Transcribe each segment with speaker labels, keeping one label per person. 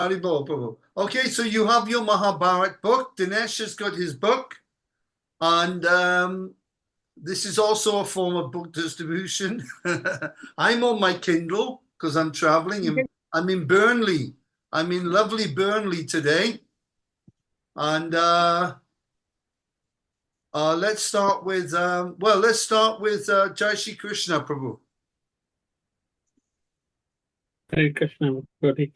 Speaker 1: Haribol, Prabhu. Okay, so you have your Mahabharat book. Dinesh has got his book. And this is also a form of book distribution. I'm on my Kindle because I'm traveling. I'm in Burnley. I'm in lovely Burnley today. And let's start with, Jai Shri Krishna, Prabhu.
Speaker 2: Hare Krishna, Prabhu.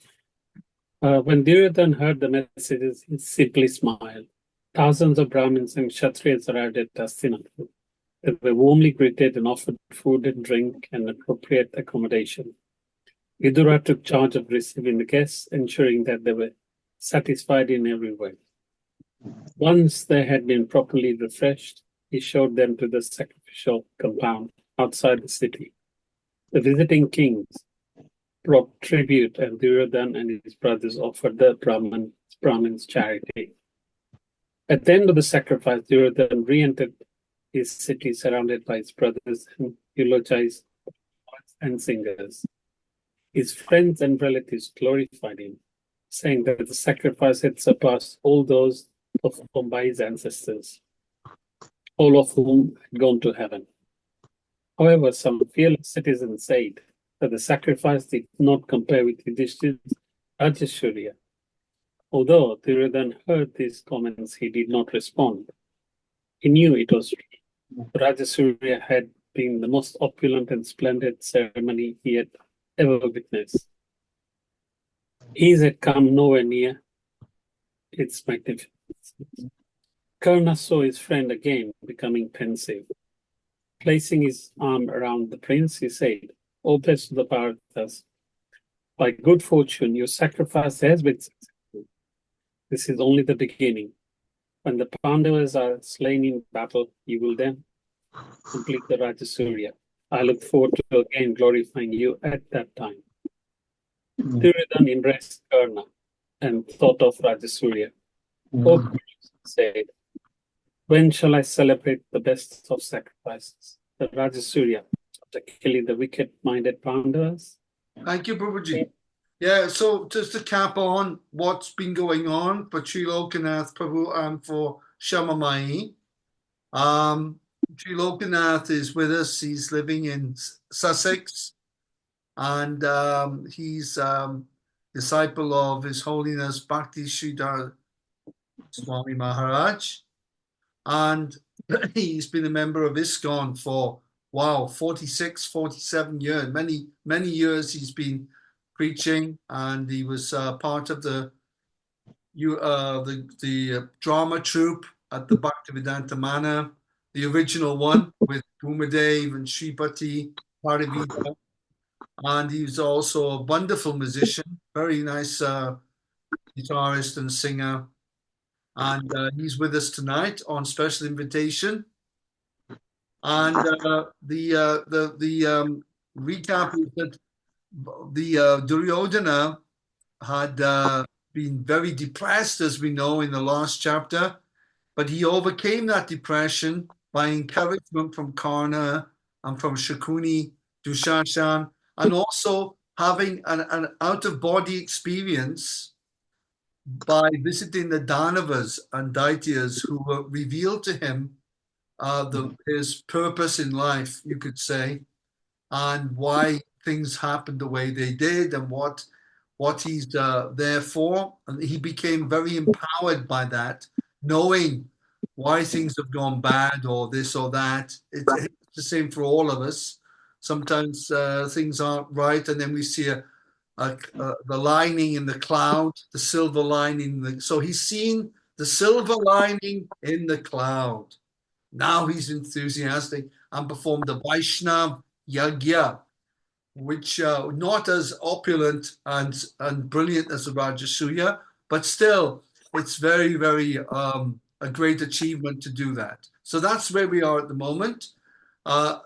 Speaker 2: When Duryodhana heard the messages, he simply smiled. Thousands of Brahmins and Kshatriyas arrived at Hastinapur. They were warmly greeted and offered food and drink and appropriate accommodation. Vidura took charge of receiving the guests, ensuring that they were satisfied in every way. Once they had been properly refreshed, he showed them to the sacrificial compound outside the city. The visiting kings brought tribute, and Duryodhana and his brothers offered the Brahmins charity. At the end of the sacrifice, Duryodhana re-entered his city surrounded by his brothers and eulogized poets and singers. His friends and relatives glorified him, saying that the sacrifice had surpassed all those performed by his ancestors, all of whom had gone to heaven. However, some fearless citizens said that the sacrifice did not compare with Yudhishthir's Rajasuya. Although Duryodhana heard these comments, he did not respond. He knew it was true. Rajasuya had been the most opulent and splendid ceremony he had ever witnessed. His had come nowhere near its magnificence. Karna saw his friend again, becoming pensive. Placing his arm around the prince, he said, "O best of the Bharatas, by good fortune, your sacrifice has been successful. This is only the beginning. When the Pandavas are slain in battle, you will then complete the Rajasuya. I look forward to again glorifying you at that time." Duryodhana embraced Karna and thought of Rajasuya. "O Guru," he said, "when shall I celebrate the best of sacrifices, the Rajasuya, after killing the wicked-minded Pandavas?"
Speaker 1: Thank you, Prabhuji. Yeah, so just to cap on what's been going on for Trilokanath Prabhu and for Shamamai. Trilokanath is with us. He's living in Sussex, and he's disciple of His Holiness Bhakti Sridhar Swami Maharaj. And he's been a member of ISKCON for, 46, 47 years. Many years he's been preaching, and he was part of the drama troupe at the Bhaktivedanta Manor, the original one with Bhumadev and Sripati Parivita. And he's also a wonderful musician, very nice guitarist and singer. And he's with us tonight on special invitation. And the recap is that the Duryodhana had been very depressed, as we know in the last chapter, but he overcame that depression by encouragement from Karna and from Shakuni, Dushashan, and also having an out-of-body experience by visiting the Danavas and Daityas who were revealed to him his purpose in life, you could say, and why things happened the way they did and what he's there for. And he became very empowered by that, knowing why things have gone bad or this or that. It's the same for all of us. Sometimes things aren't right, and then we see the lining in the cloud, the silver lining. So he's seen the silver lining in the cloud. Now he's enthusiastic and performed the Vaishnav Yagya, which not as opulent and brilliant as the Rajasuya, but still it's very, very a great achievement to do that. So that's where we are at the moment.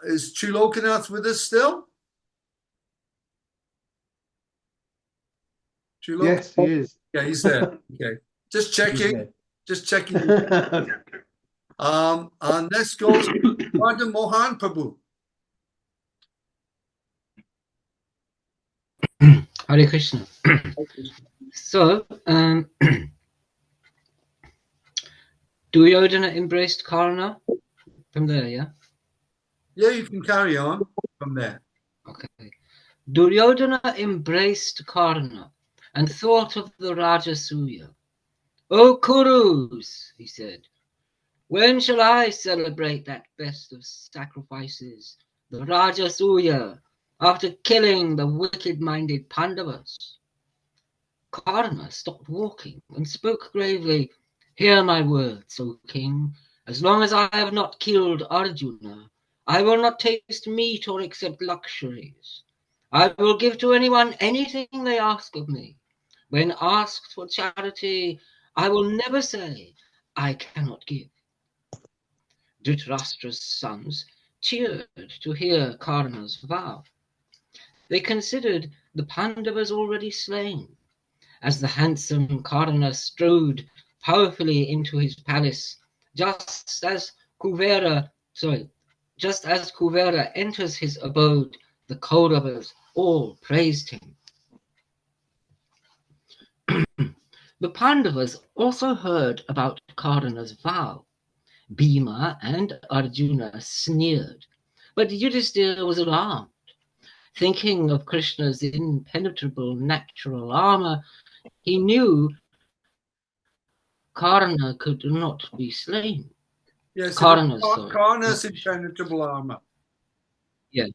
Speaker 1: Is Trilokanath with us still?
Speaker 3: Yes, he is.
Speaker 1: Yeah, he's there. Okay. Just checking. Just checking. And let's go to Madam Mohan Prabhu.
Speaker 4: Hare Krishna.
Speaker 3: So, Duryodhana embraced Karna from there, yeah?
Speaker 1: Yeah, you can carry on from there.
Speaker 3: Okay. Duryodhana embraced Karna and thought of the Rajasuya. O Kurus, he said, when shall I celebrate that best of sacrifices, the Rajasuya, after killing the wicked-minded Pandavas? Karna stopped walking and spoke gravely. Hear my words, O king. As long as I have not killed Arjuna, I will not taste meat or accept luxuries. I will give to anyone anything they ask of me. When asked for charity, I will never say, I cannot give. Dhritarashtra's sons cheered to hear Karna's vow. They considered the Pandavas already slain. As the handsome Karna strode powerfully into his palace, just as Kuvera enters his abode, the Kauravas all praised him. The Pandavas also heard about Karna's vow. Bhima and Arjuna sneered, but Yudhisthira was alarmed. Thinking of Krishna's impenetrable natural armor, he knew Karna could not be slain.
Speaker 1: Yes, it
Speaker 3: Karna,
Speaker 1: was
Speaker 3: sorry.
Speaker 1: Karna's impenetrable armor.
Speaker 3: Yes,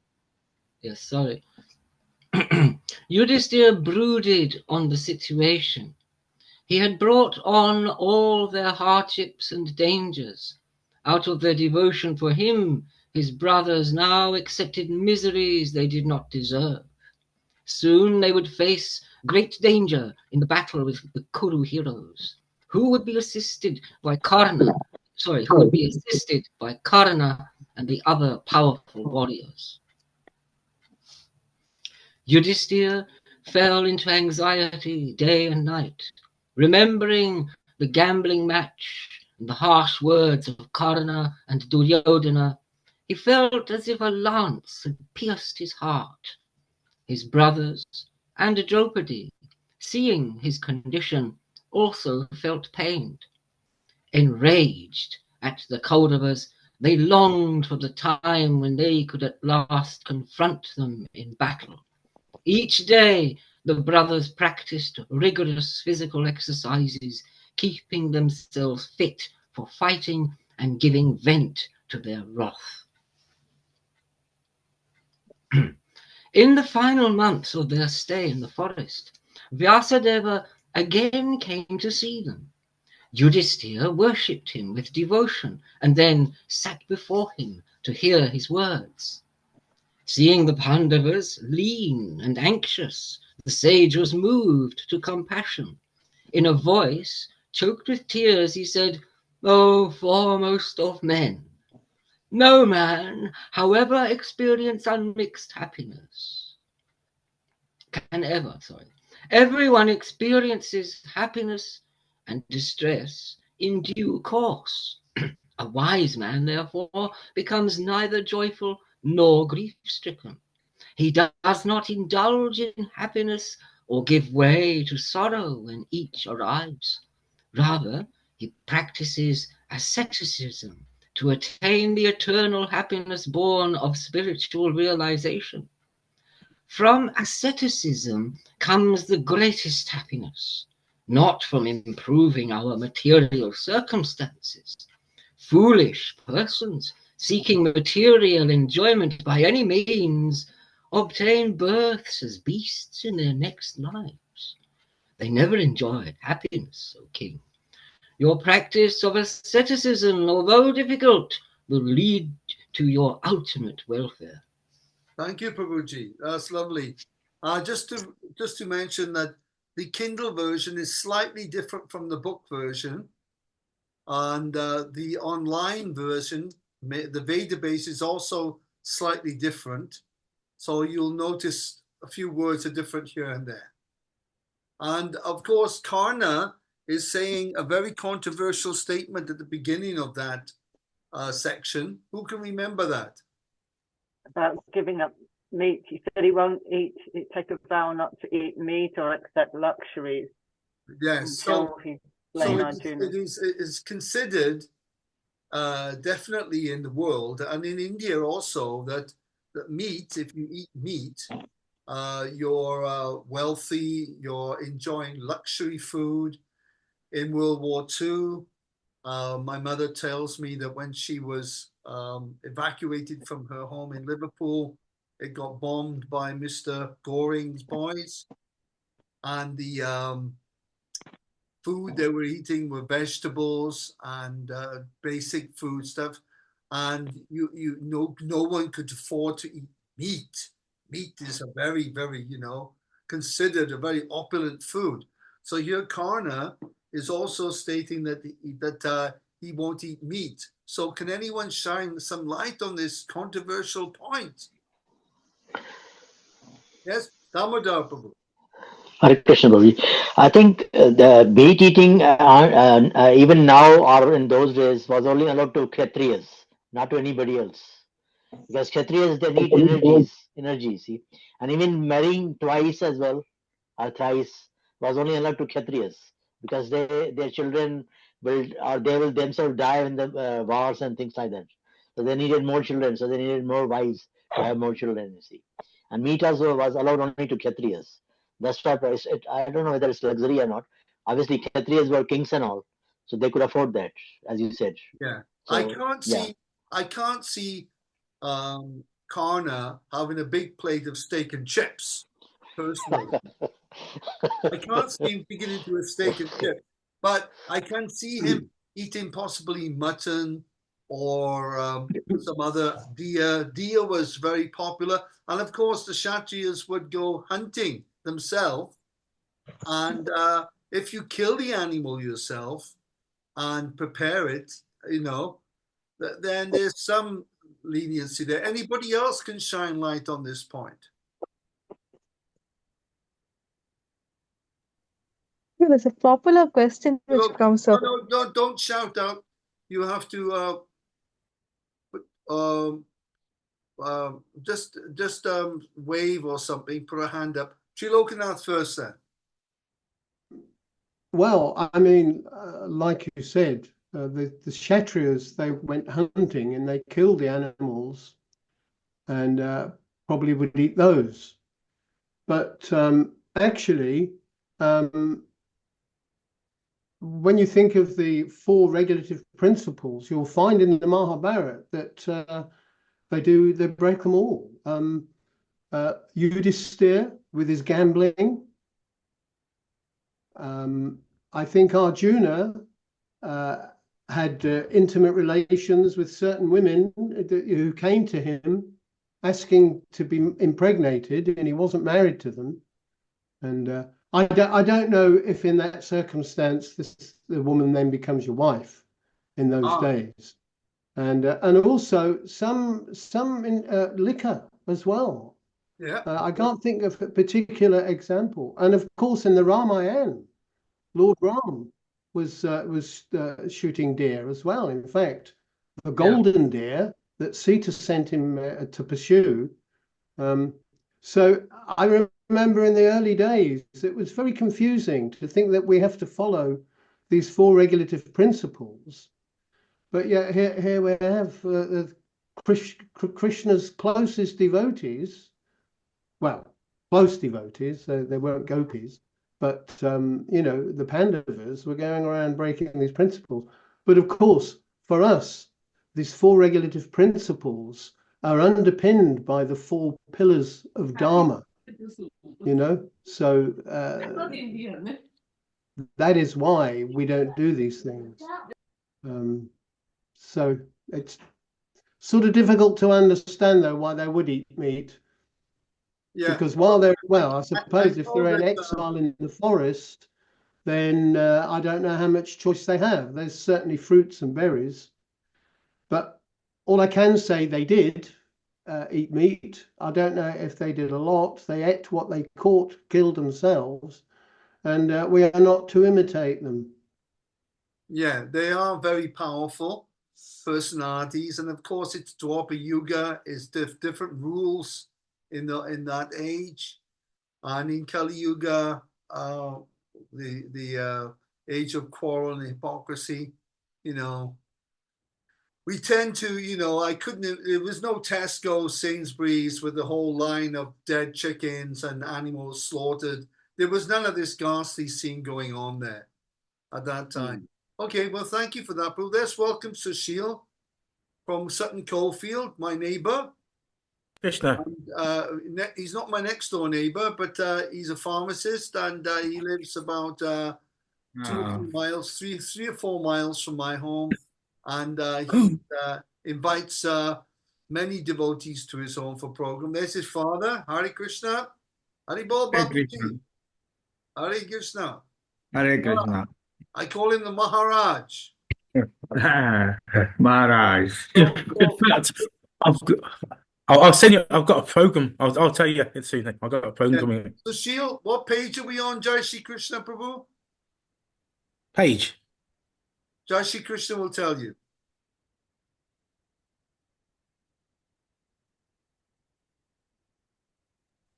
Speaker 3: sorry. Yudhisthira brooded on the situation. He had brought on all their hardships and dangers. Out of their devotion for him, his brothers now accepted miseries they did not deserve. Soon they would face great danger in the battle with the Kuru heroes. Who would be assisted by Karna? Who would be assisted by Karna and the other powerful warriors? Yudhisthira fell into anxiety day and night, remembering the gambling match and the harsh words of Karna and Duryodhana. He felt as if a lance had pierced his heart. His brothers and Draupadi, seeing his condition, also felt pained. Enraged at the Kauravas, they longed for the time when they could at last confront them in battle. Each day, the brothers practiced rigorous physical exercises, keeping themselves fit for fighting and giving vent to their wrath. In the final months of their stay in the forest, Vyasadeva again came to see them. Yudhisthira worshipped him with devotion and then sat before him to hear his words. Seeing the Pandavas lean and anxious, the sage was moved to compassion. In a voice choked with tears, he said, O foremost of men, no man, however experience unmixed happiness, everyone experiences happiness and distress in due course. A wise man, therefore, becomes neither joyful nor grief-stricken. He does not indulge in happiness or give way to sorrow when each arrives. Rather, he practices asceticism to attain the eternal happiness born of spiritual realization. From asceticism comes the greatest happiness, not from improving our material circumstances. Foolish persons seeking material enjoyment by any means obtain births as beasts in their next lives. They never enjoyed happiness, O king. Your practice of asceticism, although difficult, will lead to your ultimate welfare.
Speaker 1: Thank you, Prabhuji. That's lovely. Just to mention that the Kindle version is slightly different from the book version, and the online version, the database, is also slightly different. So you'll notice a few words are different here and there. And of course, Karna is saying a very controversial statement at the beginning of that section. Who can remember that?
Speaker 4: About giving up meat. He said he won't take a vow not to eat meat or accept luxuries.
Speaker 1: Yes.
Speaker 4: until he
Speaker 1: So
Speaker 4: slain
Speaker 1: it
Speaker 4: Arjuna.
Speaker 1: it is considered definitely in the world and in India also that meat, if you eat meat, you're wealthy, you're enjoying luxury food. In World War II, my mother tells me that when she was evacuated from her home in Liverpool, it got bombed by Mr. Goring's boys, and the food they were eating were vegetables and basic food stuff, and no one could afford to eat meat. Meat is a very considered a very opulent food. So here Karna is also stating that he won't eat meat. So can anyone shine some light on this controversial point? Yes, Damodar Prabhu.
Speaker 5: Hare Krishna, Babuji. I think the meat eating, even now or in those days, was only allowed to Kshatriyas, not to anybody else. Because Kshatriyas, they need energy, see. And even marrying twice as well, or thrice, was only allowed to Kshatriyas. Because their children they will themselves die in the wars and things like that. So they needed more children, so they needed more wives to have more children, you see. And meat also was allowed only to Kshatriyas. That's why I don't know whether it's luxury or not. Obviously, Kshatriyas were kings and all, so they could afford that, as you said.
Speaker 1: Yeah,
Speaker 5: So,
Speaker 1: I can't see Karna having a big plate of steak and chips. Personally, I can't see him picking into a steak and chips, but I can see him eating possibly mutton or some other deer. Deer was very popular, and of course the Kshatriyas would go hunting themselves, and if you kill the animal yourself and prepare it, you know, then there's some leniency there. Anybody else can shine light on this point?
Speaker 6: Yeah, there's a popular question which comes up.
Speaker 1: No, don't shout out. You have to just wave or something, put a hand up. Trilokanath first then.
Speaker 7: Well, I mean, like you said, the Kshatriyas, they went hunting and they killed the animals and probably would eat those. But actually, when you think of the four regulative principles, you'll find in the Mahabharata that they break them all. Yudhisthira with his gambling. I think Arjuna had intimate relations with certain women who came to him asking to be impregnated, and he wasn't married to them. And I don't know if in that circumstance the woman then becomes your wife in those days. And also some in liquor as well.
Speaker 1: Yeah.
Speaker 7: I can't think of a particular example. And of course, in the Ramayana, Lord Ram was shooting deer as well. In fact, the golden deer that Sita sent him to pursue. So I remember in the early days, it was very confusing to think that we have to follow these four regulative principles. But yet here we have Krishna's closest devotees, well, close devotees, they weren't gopis, but, the Pandavas were going around breaking these principles. But of course, for us, these four regulative principles are underpinned by the four pillars of Dharma, So that is why we don't do these things. So it's sort of difficult to understand, though, why they would eat meat. Yeah. Because while they're, I suppose if they're in exile in the forest, then I don't know how much choice they have. There's certainly fruits and berries. But all I can say, they did eat meat. I don't know if they did a lot. They ate what they caught, killed themselves. And we are not to imitate them.
Speaker 1: Yeah, they are very powerful personalities. And of course, it's Dwapara Yuga, is different rules in that age. And in Kali Yuga, the age of quarrel and hypocrisy. We tend to, I couldn't, there was no Tesco, Sainsbury's with the whole line of dead chickens and animals slaughtered. There was none of this ghastly scene going on there at that time. Okay, well, thank you for that, Prabhu. Let's welcome Sushil from Sutton Coldfield, my neighbor.
Speaker 8: Krishna.
Speaker 1: He's not my next door neighbor, but he's a pharmacist, and he lives about 2 or 3 miles, three or 4 miles from my home. And he invites many devotees to his home for program. There's his father, Hare Krishna. Hare Bol Bapuji. Hare Krishna.
Speaker 8: Hare Krishna.
Speaker 1: I call him the Maharaj.
Speaker 8: Maharaj.
Speaker 1: So,
Speaker 8: In fact, I'll send you. I've got a program. I'll tell you it soon. I've got a program coming.
Speaker 1: So, Sheil, what page are we on, Jai Shri Krishna Prabhu?
Speaker 8: Page.
Speaker 1: Jai Shri Krishna will tell you.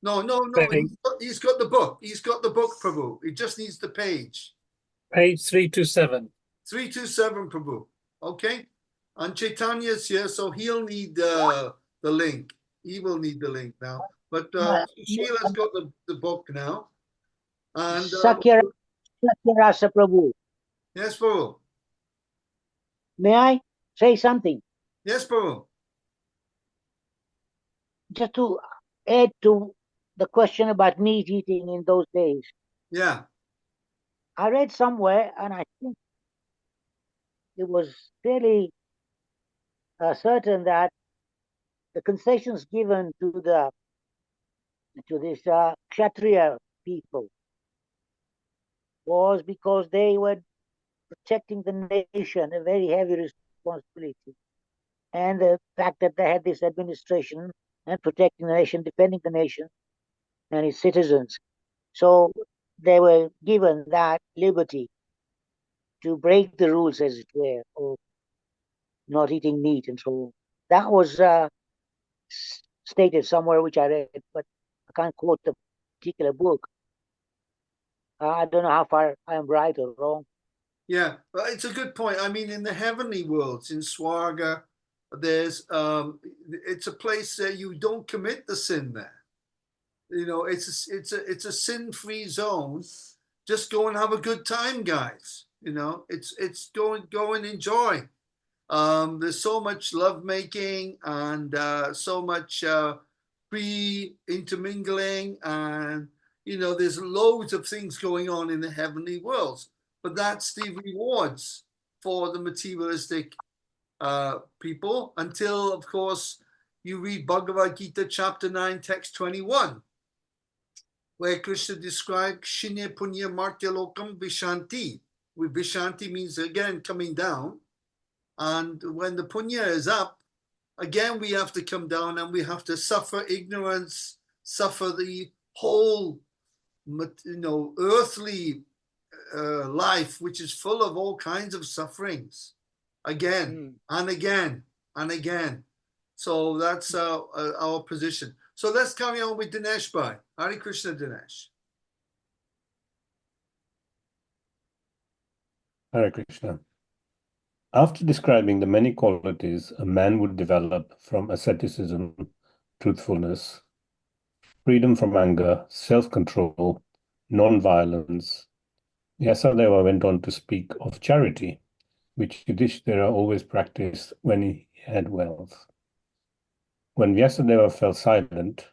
Speaker 1: No. He's got the book. He's got the book, Prabhu. He just needs the page.
Speaker 2: Page 327.
Speaker 1: 327, Prabhu. Okay. And Chaitanya's here, so he'll need the link. He will need the link now. But Sheila's got the book now. And
Speaker 9: Sakyarasa Prabhu.
Speaker 1: Yes, Prabhu.
Speaker 9: May I say something?
Speaker 1: Yes, Prabhu.
Speaker 9: Just to add to the question about meat eating in those days.
Speaker 1: Yeah.
Speaker 9: I read somewhere, and I think it was fairly certain that the concessions given to this Kshatriya people was because they were protecting the nation, a very heavy responsibility, and the fact that they had this administration and protecting the nation, defending the nation and its citizens. So they were given that liberty to break the rules, as it were, of not eating meat and so on. That was stated somewhere, which I read, but I can't quote the particular book. I don't know how far I am right or wrong.
Speaker 1: Yeah, well, it's a good point. I mean, in the heavenly worlds, in Swarga, there's it's a place that you don't commit the sin there. It's a sin-free zone. Just go and have a good time, guys. It's go and enjoy. There's so much lovemaking and so much free intermingling, and there's loads of things going on in the heavenly worlds. But that's the rewards for the materialistic people until, of course, you read Bhagavad Gita chapter 9, text 21, where Krishna described Shinya Punya Martya Lokam Vishanti. Vishanti means, again, coming down. And when the punya is up, again, we have to come down and we have to suffer ignorance, suffer the whole, earthly life, which is full of all kinds of sufferings, again and again and again. So that's our position. So let's carry on with Dinesh Bhai. Hare Krishna, Dinesh.
Speaker 10: Hare Krishna. After describing the many qualities a man would develop from asceticism, truthfulness, freedom from anger, self-control, non-violence, Vyasadeva went on to speak of charity, which Yudhishthira always practiced when he had wealth. When Vyasadeva fell silent,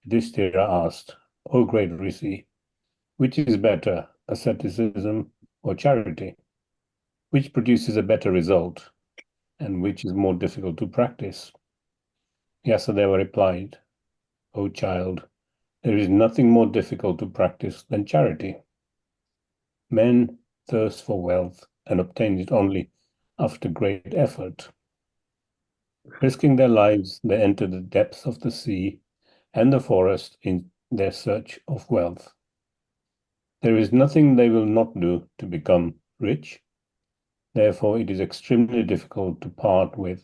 Speaker 10: Yudhishthira asked, "O great Rishi, which is better, asceticism or charity? Which produces a better result, and which is more difficult to practice?" Vyasadeva replied, "O child, there is nothing more difficult to practice than charity. Men thirst for wealth and obtain it only after great effort. Risking their lives, they enter the depths of the sea and the forest in their search of wealth. There is nothing they will not do to become rich. Therefore, it is extremely difficult to part with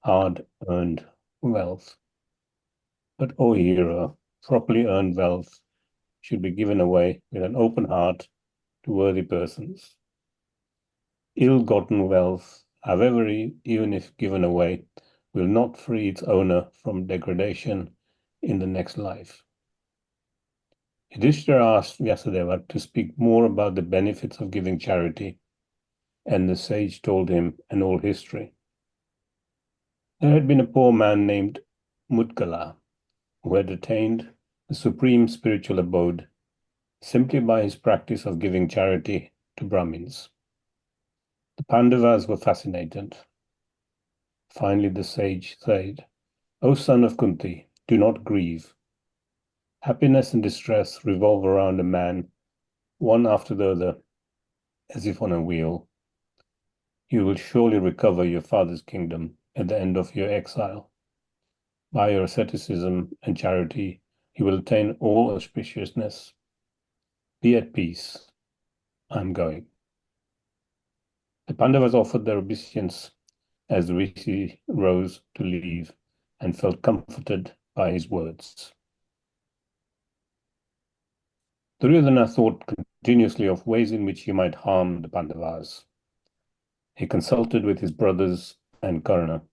Speaker 10: hard-earned wealth. But, O hero, properly earned wealth should be given away with an open heart to worthy persons. Ill-gotten wealth, however, even if given away, will not free its owner from degradation in the next life. Yudhishthira asked Vyasadeva to speak more about the benefits of giving charity, and the sage told him an old history. There had been a poor man named Mutkala, who had attained the supreme spiritual abode simply by his practice of giving charity to Brahmins. The Pandavas were fascinated. Finally, the sage said, "O son of Kunti, do not grieve. Happiness and distress revolve around a man, one after the other, as if on a wheel. You will surely recover your father's kingdom at the end of your exile. By your asceticism and charity, you will attain all auspiciousness. Be at peace. I am going." The Pandavas offered their obeisance as the rishi rose to leave and felt comforted by his words. Duryodhana thought continuously of ways in which he might harm the Pandavas. He consulted with his brothers and Karna,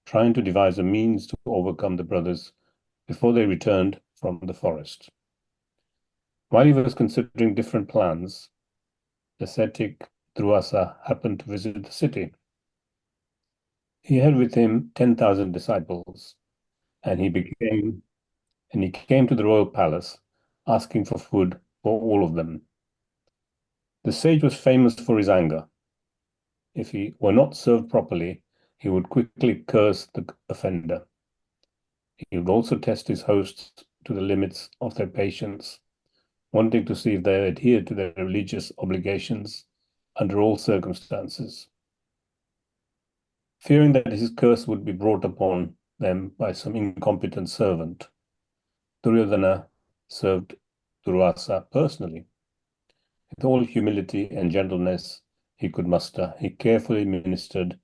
Speaker 10: trying to devise a means to overcome the brothers before they returned from the forest. While he was considering different plans, the ascetic Durvasa happened to visit the city. He had with him 10,000 disciples, and he came to the royal palace asking for food for all of them. The sage was famous for his anger. If he were not served properly, he would quickly curse the offender. He would also test his hosts to the limits of their patience, wanting to see if they adhered to their religious obligations under all circumstances. Fearing that his curse would be brought upon them by some incompetent servant, Duryodhana served Durvasa personally. With all humility and gentleness he could muster, he carefully ministered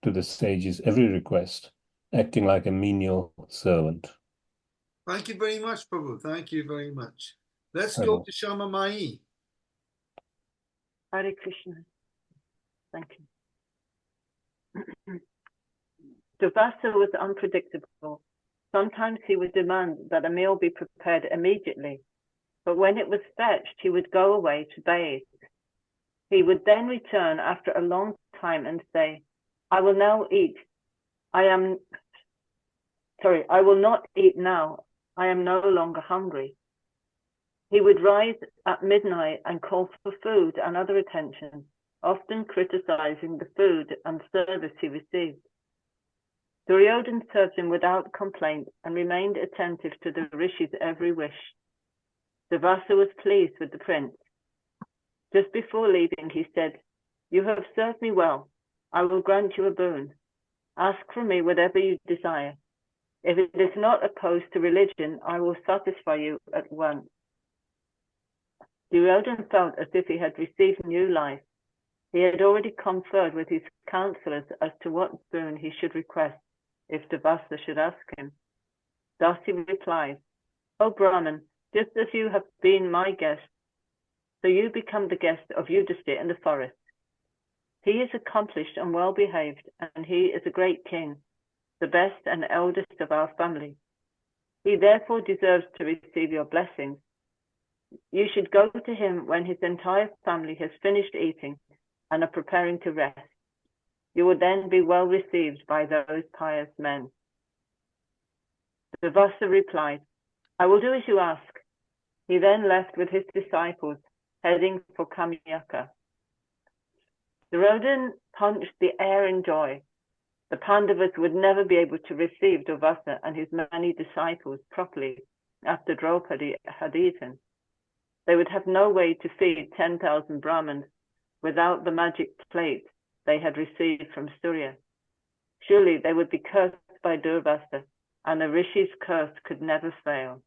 Speaker 10: to the sage's every request, acting like a menial servant.
Speaker 1: Thank you very much, Prabhu. Thank you very much. Let's go to Shama Mai.
Speaker 4: Hare Krishna. Thank you. Durvasa was unpredictable. Sometimes he would demand that a meal be prepared immediately, but when it was fetched, he would go away to bathe. He would then return after a long time and say, I will not eat now. I am no longer hungry. He would rise at midnight and call for food and other attention, often criticizing the food and service he received. Duryodhana served him without complaint and remained attentive to the rishi's every wish. Durvasa was pleased with the prince. Just before leaving, he said, "You have served me well. I will grant you a boon. Ask from me whatever you desire. If it is not opposed to religion, I will satisfy you at once." Duryodhana felt as if he had received new life. He had already conferred with his counselors as to what boon he should request if Durvasa should ask him. Thus he replied, "O Brahman, just as you have been my guest, so you become the guest of Yudhishthira in the forest. He is accomplished and well behaved, and he is a great king, the best and eldest of our family. He therefore deserves to receive your blessings. You should go to him when his entire family has finished eating and are preparing to rest. You will then be well received by those pious men." Durvasa replied, "I will do as you ask." He then left with his disciples, heading for Kamyaka. Duryodhana punched the air in joy. The Pandavas would never be able to receive Durvasa and his many disciples properly after Draupadi had eaten. They would have no way to feed 10,000 Brahmins without the magic plate they had received from Surya. Surely they would be cursed by Durvasa, and the rishi's curse could never fail.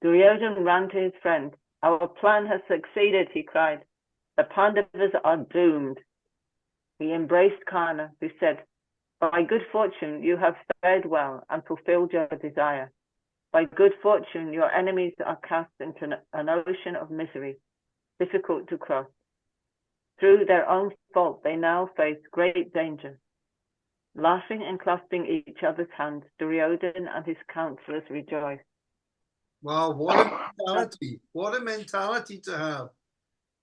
Speaker 4: Duryodhana ran to his friend. "Our plan has succeeded," he cried. "The Pandavas are doomed." He embraced Karna, who said, "By good fortune you have fared well and fulfilled your desire. By good fortune your enemies are cast into an ocean of misery, difficult to cross. Through their own fault, they now face great danger. Laughing and clasping each other's hands, Duryodhana and his counselors rejoice.
Speaker 1: Wow, what a mentality. What a mentality to have.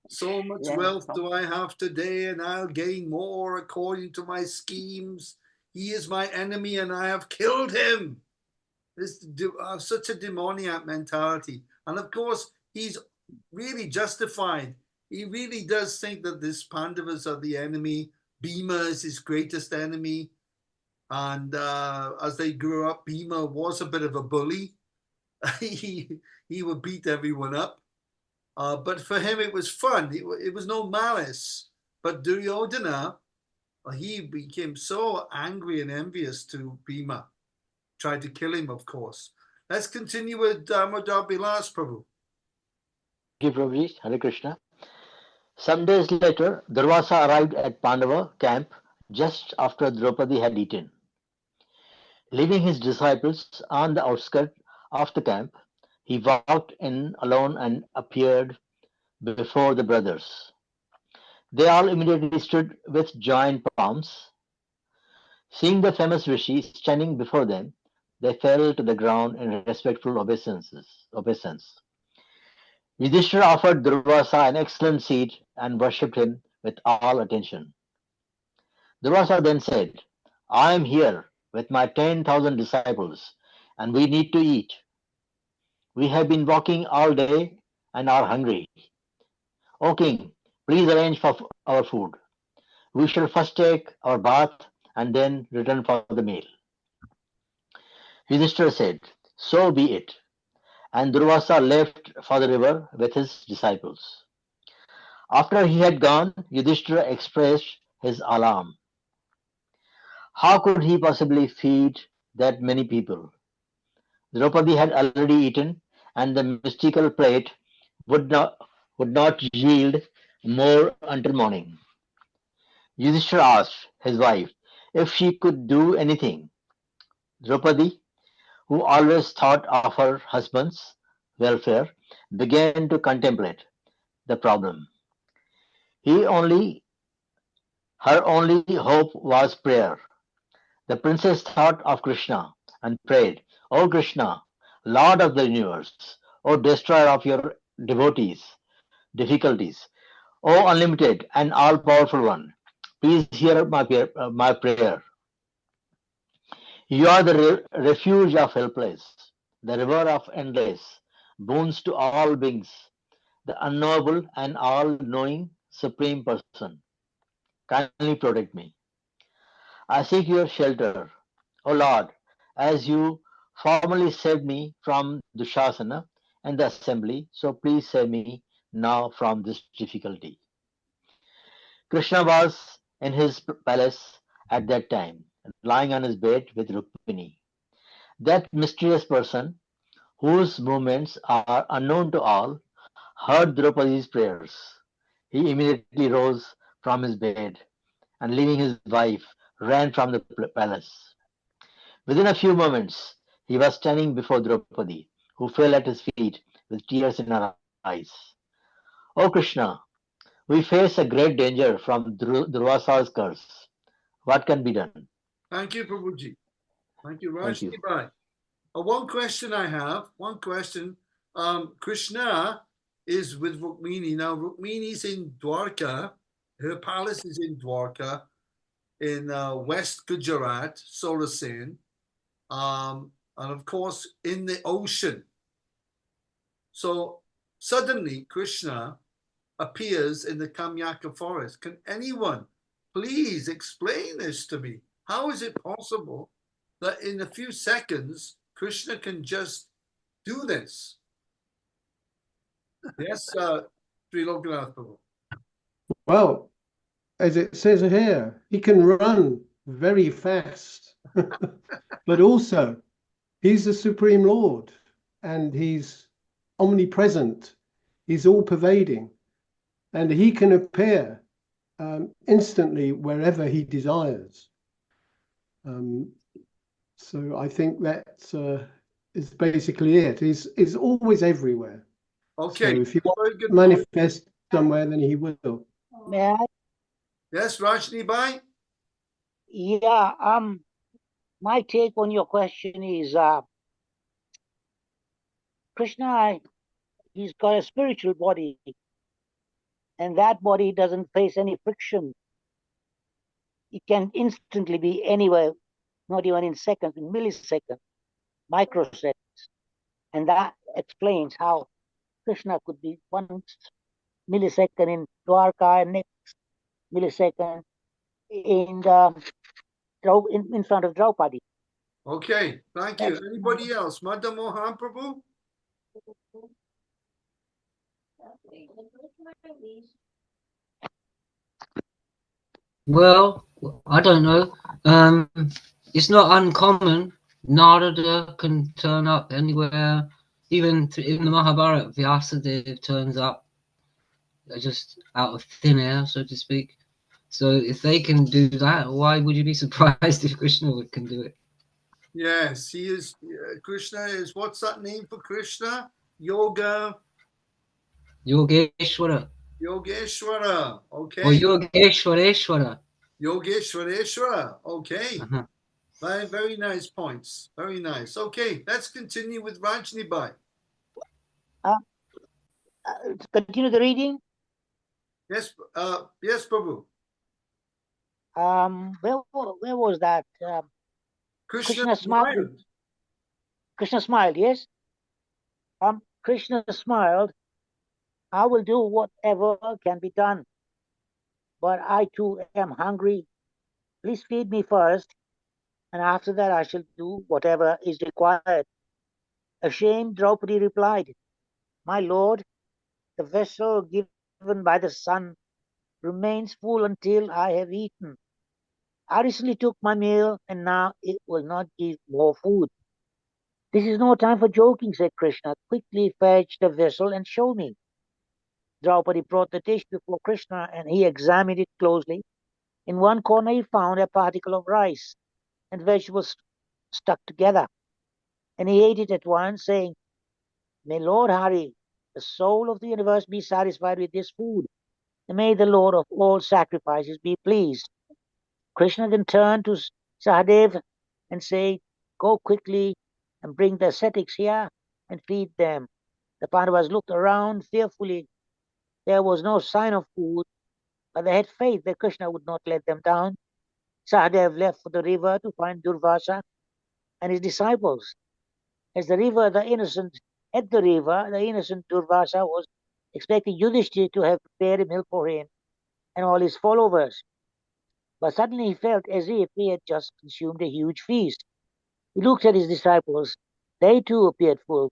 Speaker 1: So much wealth do I have today, and I'll gain more according to my schemes. He is my enemy, and I have killed him. This such a demoniac mentality. And of course, he's really justified. He really does think that these Pandavas are the enemy. Bhima is his greatest enemy. And as they grew up, Bhima was a bit of a bully. he would beat everyone up. But for him, it was fun. It was no malice. But Duryodhana, he became so angry and envious to Bhima. Tried to kill him, of course. Let's continue with Damodar Bilas, Prabhu.
Speaker 5: Thank you, Prabhuji. Hare Krishna. Some days later, Durvasa arrived at Pandava camp just after Draupadi had eaten. Leaving his disciples on the outskirts of the camp, he walked in alone and appeared before the brothers. They all immediately stood with joined palms. Seeing the famous Rishi standing before them, they fell to the ground in respectful obeisance. Yudhishthira offered Durvasa an excellent seat and worshipped him with all attention. Durvasa then said, I am here with my 10,000 disciples, and we need to eat. We have been walking all day and are hungry. O king, please arrange for our food. We shall first take our bath and then return for the meal. Yudhishthira said, so be it. And Durvasa left for the river with his disciples. After he had gone, Yudhishthira expressed his alarm. How could he possibly feed that many people? Draupadi had already eaten, and the mystical plate would not yield more until morning. Yudhishthira asked his wife if she could do anything. Draupadi, who always thought of her husband's welfare, began to contemplate the problem. Her only hope was prayer. The princess thought of Krishna and prayed, O Krishna, Lord of the universe, O destroyer of your devotees' difficulties, O unlimited and all-powerful one, please hear my prayer. You are the refuge of helpless, the river of endless boons to all beings, the unknowable and all-knowing Supreme Person. Kindly protect me. I seek your shelter, O Lord, as you formerly saved me from Dushasana and the assembly, so please save me now from this difficulty. Krishna was in his palace at that time, lying on his bed with Rukmini. That mysterious person, whose movements are unknown to all, heard Draupadi's prayers. He immediately rose from his bed and, leaving his wife, ran from the palace. Within a few moments, he was standing before Draupadi, who fell at his feet with tears in her eyes. O Krishna, we face a great danger from Durvasa's curse. What can be done?
Speaker 1: Thank you, Prabhuji. Thank you,
Speaker 5: Thank you.
Speaker 1: Rashni. One question I have, Krishna is with Rukmini. Now, Rukmini's in Dwarka. Her palace is in Dwarka in West Gujarat, Solasen, and of course in the ocean. So suddenly Krishna appears in the Kamyaka forest. Can anyone please explain this to me? How is it possible that in a few seconds Krishna can just do this? Yes, Sri Lokanath Prabhu.
Speaker 7: Well, as it says here, he can run very fast, but also he's the Supreme Lord and he's omnipresent. He's all-pervading, and he can appear instantly wherever he desires. So I think that is basically it. He's always everywhere.
Speaker 1: Okay.
Speaker 7: So if you want to manifest somewhere, then he will.
Speaker 9: May I?
Speaker 1: Yes, Rajni Bhai?
Speaker 9: Yeah, my take on your question is Krishna, he's got a spiritual body, and that body doesn't face any friction. It can instantly be anywhere, not even in seconds, in milliseconds, microseconds. And that explains how Krishna could be 1 millisecond in Dwarka and next millisecond in in front of Draupadi.
Speaker 1: Okay, thank you. Anybody else? Madam Mohan Prabhu?
Speaker 3: Well, I don't know. It's not uncommon. Narada can turn up anywhere. Even in the Mahabharata, Vyasadeva turns up just out of thin air, so to speak. So if they can do that, why would you be surprised if Krishna can do it?
Speaker 1: Yes, he is. Krishna is, what's that name for Krishna? Yogeshwara.
Speaker 3: Yogeshwara.
Speaker 1: Yogeshwara. Okay.
Speaker 3: Or Yogeshwareshwara.
Speaker 1: Yogeshwareshwara. Okay.
Speaker 3: Uh-huh.
Speaker 1: Very, very nice points. Very nice. Okay, let's continue with Rajni Bhai.
Speaker 9: Continue the reading.
Speaker 1: Yes, yes, Prabhu.
Speaker 9: Where was that?
Speaker 1: Krishna
Speaker 9: smiled. Krishna smiled, yes. Krishna smiled. I will do whatever can be done, but I too am hungry. Please feed me first, and after that I shall do whatever is required. Ashamed, Draupadi replied, "My lord, the vessel given by the sun remains full until I have eaten. I recently took my meal, and now it will not give more food." "This is no time for joking," said Krishna. "Quickly fetch the vessel and show me." Draupadi brought the dish before Krishna, and he examined it closely. In one corner he found a particle of rice and vegetables stuck together, and he ate it at once, saying, "May Lord Hari, the soul of the universe, be satisfied with this food, and may the Lord of all sacrifices be pleased." Krishna then turned to Sahadev and said, "Go quickly and bring the ascetics here and feed them." The Pandavas looked around fearfully. There was no sign of food, but they had faith that Krishna would not let them down. Sahadev left for the river to find Durvasa and his disciples. At the river, the innocent Durvasa was expecting Yudhishthira to have prepared a meal for him and all his followers. But suddenly he felt as if he had just consumed a huge feast. He looked at his disciples. They too appeared full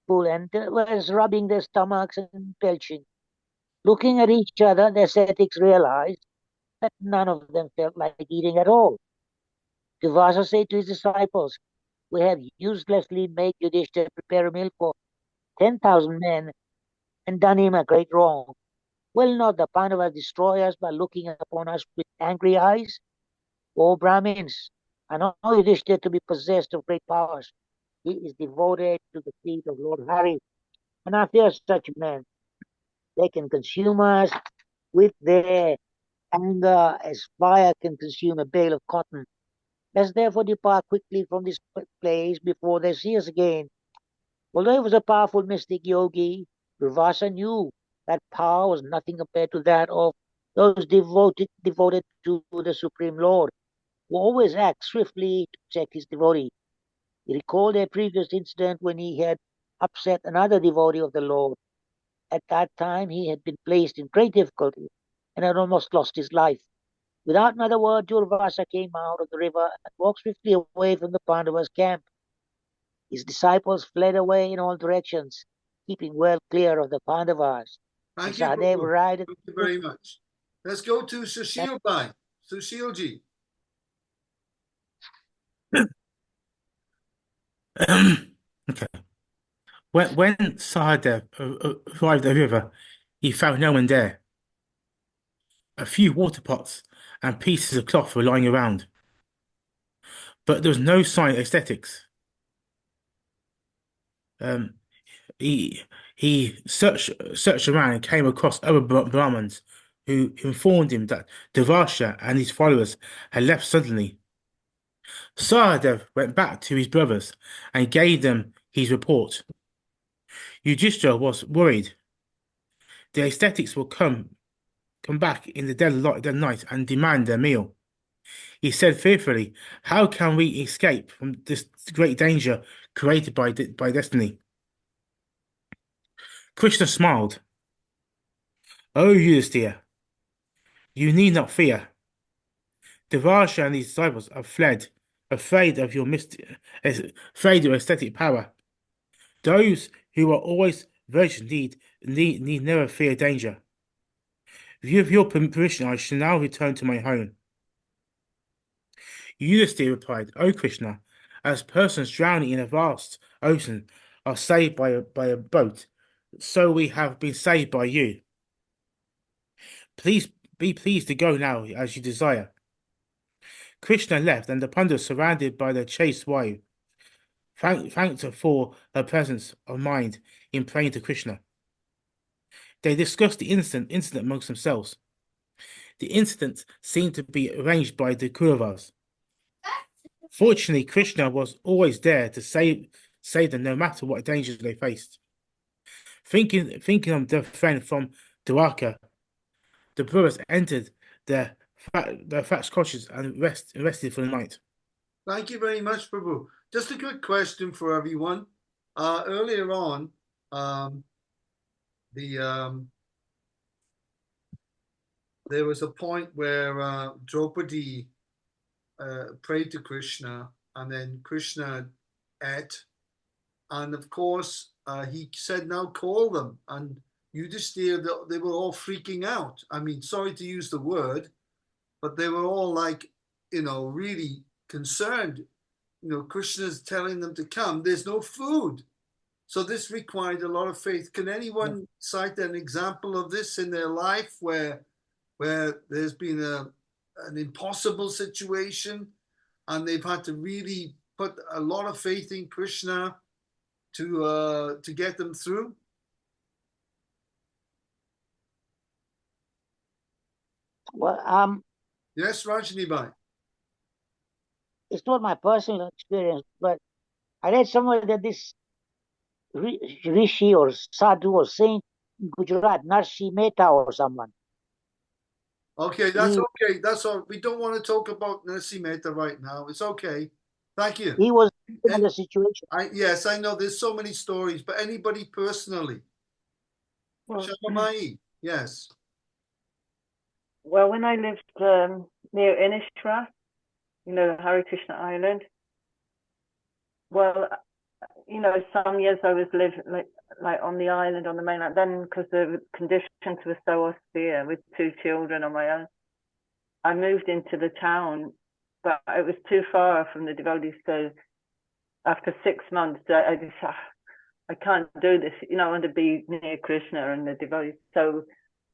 Speaker 9: and was rubbing their stomachs and belching. Looking at each other, the ascetics realized that none of them felt like eating at all. Durvasa said to his disciples, "We have uselessly made Yudhishthira prepare a meal for 10,000 men and done him a great wrong. Will not the Pandavas destroy us by looking upon us with angry eyes? O Brahmins, I know Yudhishthira to be possessed of great powers. He is devoted to the feet of Lord Hari, and I fear such men. They can consume us with their anger as fire can consume a bale of cotton. Let's therefore depart quickly from this place before they see us again." Although he was a powerful mystic yogi, Durvasa knew that power was nothing compared to that of those devoted to the Supreme Lord, who always act swiftly to protect his devotee. He recalled a previous incident when he had upset another devotee of the Lord. At that time, he had been placed in great difficulty and had almost lost his life. Without another word, Durvasa came out of the river and walked swiftly away from the Pandavas' camp. His disciples fled away in all directions, keeping well clear of the Pandavas.
Speaker 1: Thank you,
Speaker 9: Sahadev
Speaker 1: Prabhu.
Speaker 9: arrived.
Speaker 1: Thank you very much. Let's go to Sushil Bhai. Sushil ji.
Speaker 8: Okay. When Sahadev arrived at the river, he found no one there. A few water pots and pieces of cloth were lying around, but there was no sign of aesthetics. He He searched around and came across other Brahmins who informed him that Devasha and his followers had left suddenly. Sahadev went back to his brothers and gave them his report. Yudhishthira was worried. The ascetics will come back in the dead of night and demand their meal. He said fearfully, "How can we escape from this great danger created by destiny?" Krishna smiled. "O Yudhishthira, you need not fear. Devasha and his disciples have fled, afraid of your aesthetic power. Those who are always virtuous need never fear danger. With your permission, I shall now return to my home." Yudhishthira replied, "O Krishna, as persons drowning in a vast ocean are saved by a boat, so we have been saved by you. Please be pleased to go now as you desire." Krishna left, and the Pandavas, surrounded by their chaste wife, thanked her for her presence of mind in praying to Krishna. They discussed the incident amongst themselves. The incident seemed to be arranged by the Kauravas. Fortunately, Krishna was always there to save them no matter what dangers they faced. Thinking of their friend from Dwarka, the brothers entered their thatched cottages and rested for the night.
Speaker 1: Thank you very much, Prabhu. Just a quick question for everyone. Earlier on, there was a point where Draupadi prayed to Krishna, and then Krishna ate, and of course he said, "Now call them." And Yudhishthira, they were all freaking out. I mean, sorry to use the word, but they were all like, really concerned. Krishna's telling them to come. There's no food. So this required a lot of faith. Can anyone cite an example of this in their life where there's been an impossible situation and they've had to really put a lot of faith in Krishna to get them through?
Speaker 9: Well,
Speaker 1: yes, Rajni Bhai.
Speaker 9: It's not my personal experience, but I read somewhere that this Rishi or Sadhu or saint in Gujarat, Narsi Mehta or someone.
Speaker 1: Okay, that's okay. That's all. We don't want to talk about Narsi Mehta right now. It's okay. Thank you.
Speaker 9: He was in the situation.
Speaker 1: Yes, I know there's so many stories, but anybody personally? Shabamai, yes.
Speaker 4: Well, when I lived near Inishra, Hare Krishna Island, well, some years I was living like on the island, on the mainland. Then, because the conditions were so austere with 2 children on my own, I moved into the town, but it was too far from the devotees. So after 6 months, I just, I can't do this. I want to be near Krishna and the devotees. So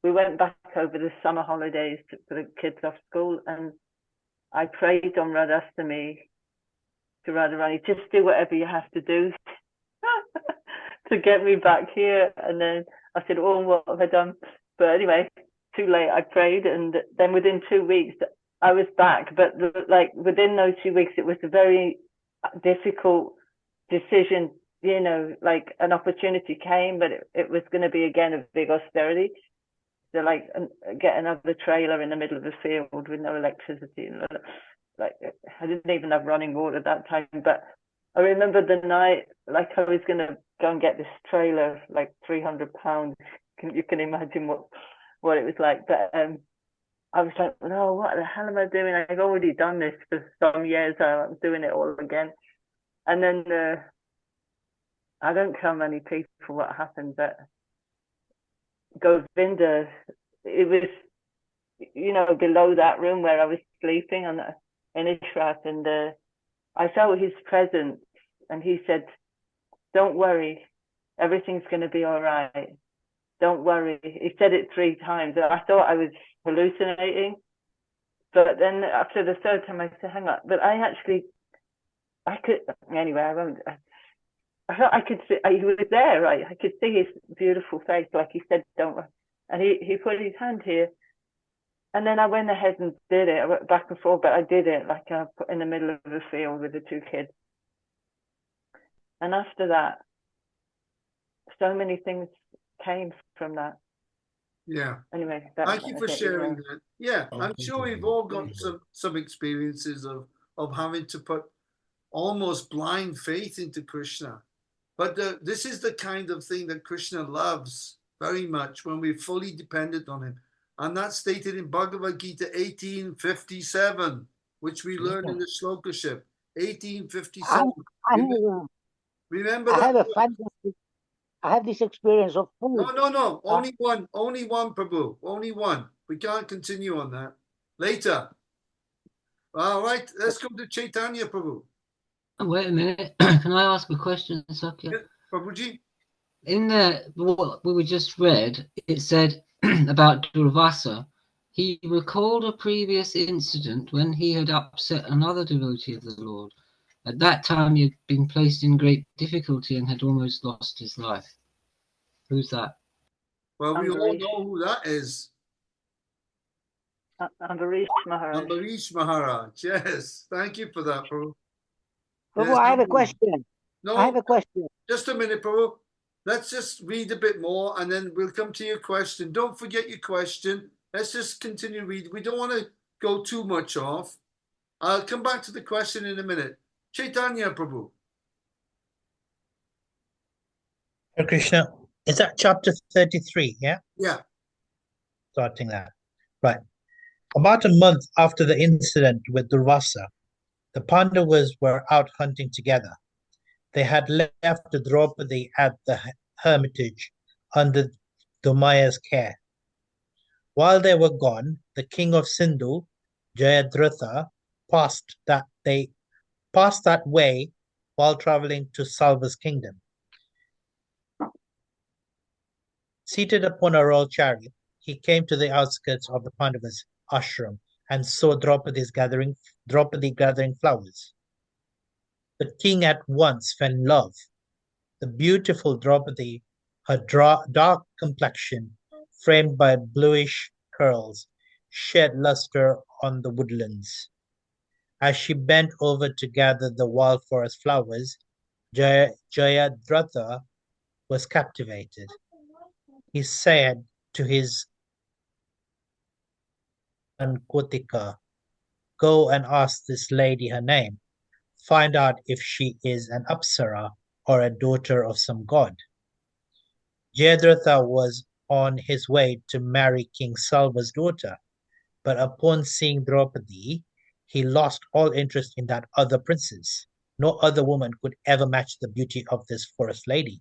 Speaker 4: we went back over the summer holidays for the kids off school, and I prayed on Radhastami to Radharani, just do whatever you have to do to get me back here. And then I said, "Oh, what have I done?" But anyway, too late. I prayed, and then within 2 weeks I was back. But within those 2 weeks, it was a very difficult decision. Like an opportunity came, but it was going to be again a big austerity. So get another trailer in the middle of the field with no electricity. I didn't even have running water at that time. But I remember the night, I was going to go and get this trailer, like 300 pounds. You can imagine what it was like. But I was like, "No, what the hell am I doing? I've already done this for some years. I'm doing it all again." And then I don't tell many people what happened, but Govinda, it was, below that room where I was sleeping in Ishrat, and I felt his presence, and he said, "Don't worry, everything's going to be all right. Don't worry." He said it 3 times. I thought I was hallucinating, but then after the 3rd time, I said, "Hang on," but I could, anyway, I won't. I thought I could see he was there, right? I could see his beautiful face, like he said, don't worry. And he put his hand here, and then I went ahead and did it. I went back and forth, but I did it like in the middle of the field with the two kids. And after that, so many things came from that.
Speaker 1: Yeah.
Speaker 4: Anyway,
Speaker 1: thank you for sharing that. Yeah, I'm sure we've all got some experiences of having to put almost blind faith into Krishna. But this is the kind of thing that Krishna loves very much, when we're fully dependent on him. And that's stated in Bhagavad Gita 1857, which we learned in the Slokaship. 1857. Remember that?
Speaker 9: I have this experience of food.
Speaker 1: No. Only one, Prabhu. Only one. We can't continue on that. Later. All right, let's go to Chaitanya, Prabhu.
Speaker 3: Wait a minute. Can I ask a question, Sakya?
Speaker 1: Yeah, Prabhuji?
Speaker 3: In what we just read, it said about Durvasa. He recalled a previous incident when he had upset another devotee of the Lord. At that time, he had been placed in great difficulty and had almost lost his life. Who's that?
Speaker 1: Well, we all know who that is.
Speaker 4: Ambarish Maharaj.
Speaker 1: Ambarish Maharaj. Yes. Thank you for that, Prabhu.
Speaker 9: Prabhu,
Speaker 1: Yes,
Speaker 9: I have a question.
Speaker 1: No,
Speaker 9: I have a question.
Speaker 1: Just a minute, Prabhu. Let's just read a bit more and then we'll come to your question. Don't forget your question. Let's just continue reading. We don't want to go too much off. I'll come back to the question in a minute. Chaitanya, Prabhu.
Speaker 11: Hare Krishna, is that chapter 33, yeah?
Speaker 1: Yeah.
Speaker 11: Starting that. Right. About a month after the incident with Durvasa, the Pandavas were out hunting together. They had left Draupadi at the hermitage under Dhumaya's care. While they were gone, the king of Sindhu, Jayadratha, passed that way while traveling to Salva's kingdom. Seated upon a royal chariot, he came to the outskirts of the Pandavas' ashram and saw Draupadi gathering flowers. The king at once fell in love. The beautiful Draupadi, her dark complexion, framed by bluish curls, shed luster on the woodlands. As she bent over to gather the wild forest flowers, Jayadratha was captivated. He said to his son Kotika, "Go and ask this lady her name. Find out if she is an Apsara or a daughter of some god." Jayadratha was on his way to marry King Salva's daughter, but upon seeing Draupadi, he lost all interest in that other princess. No other woman could ever match the beauty of this forest lady.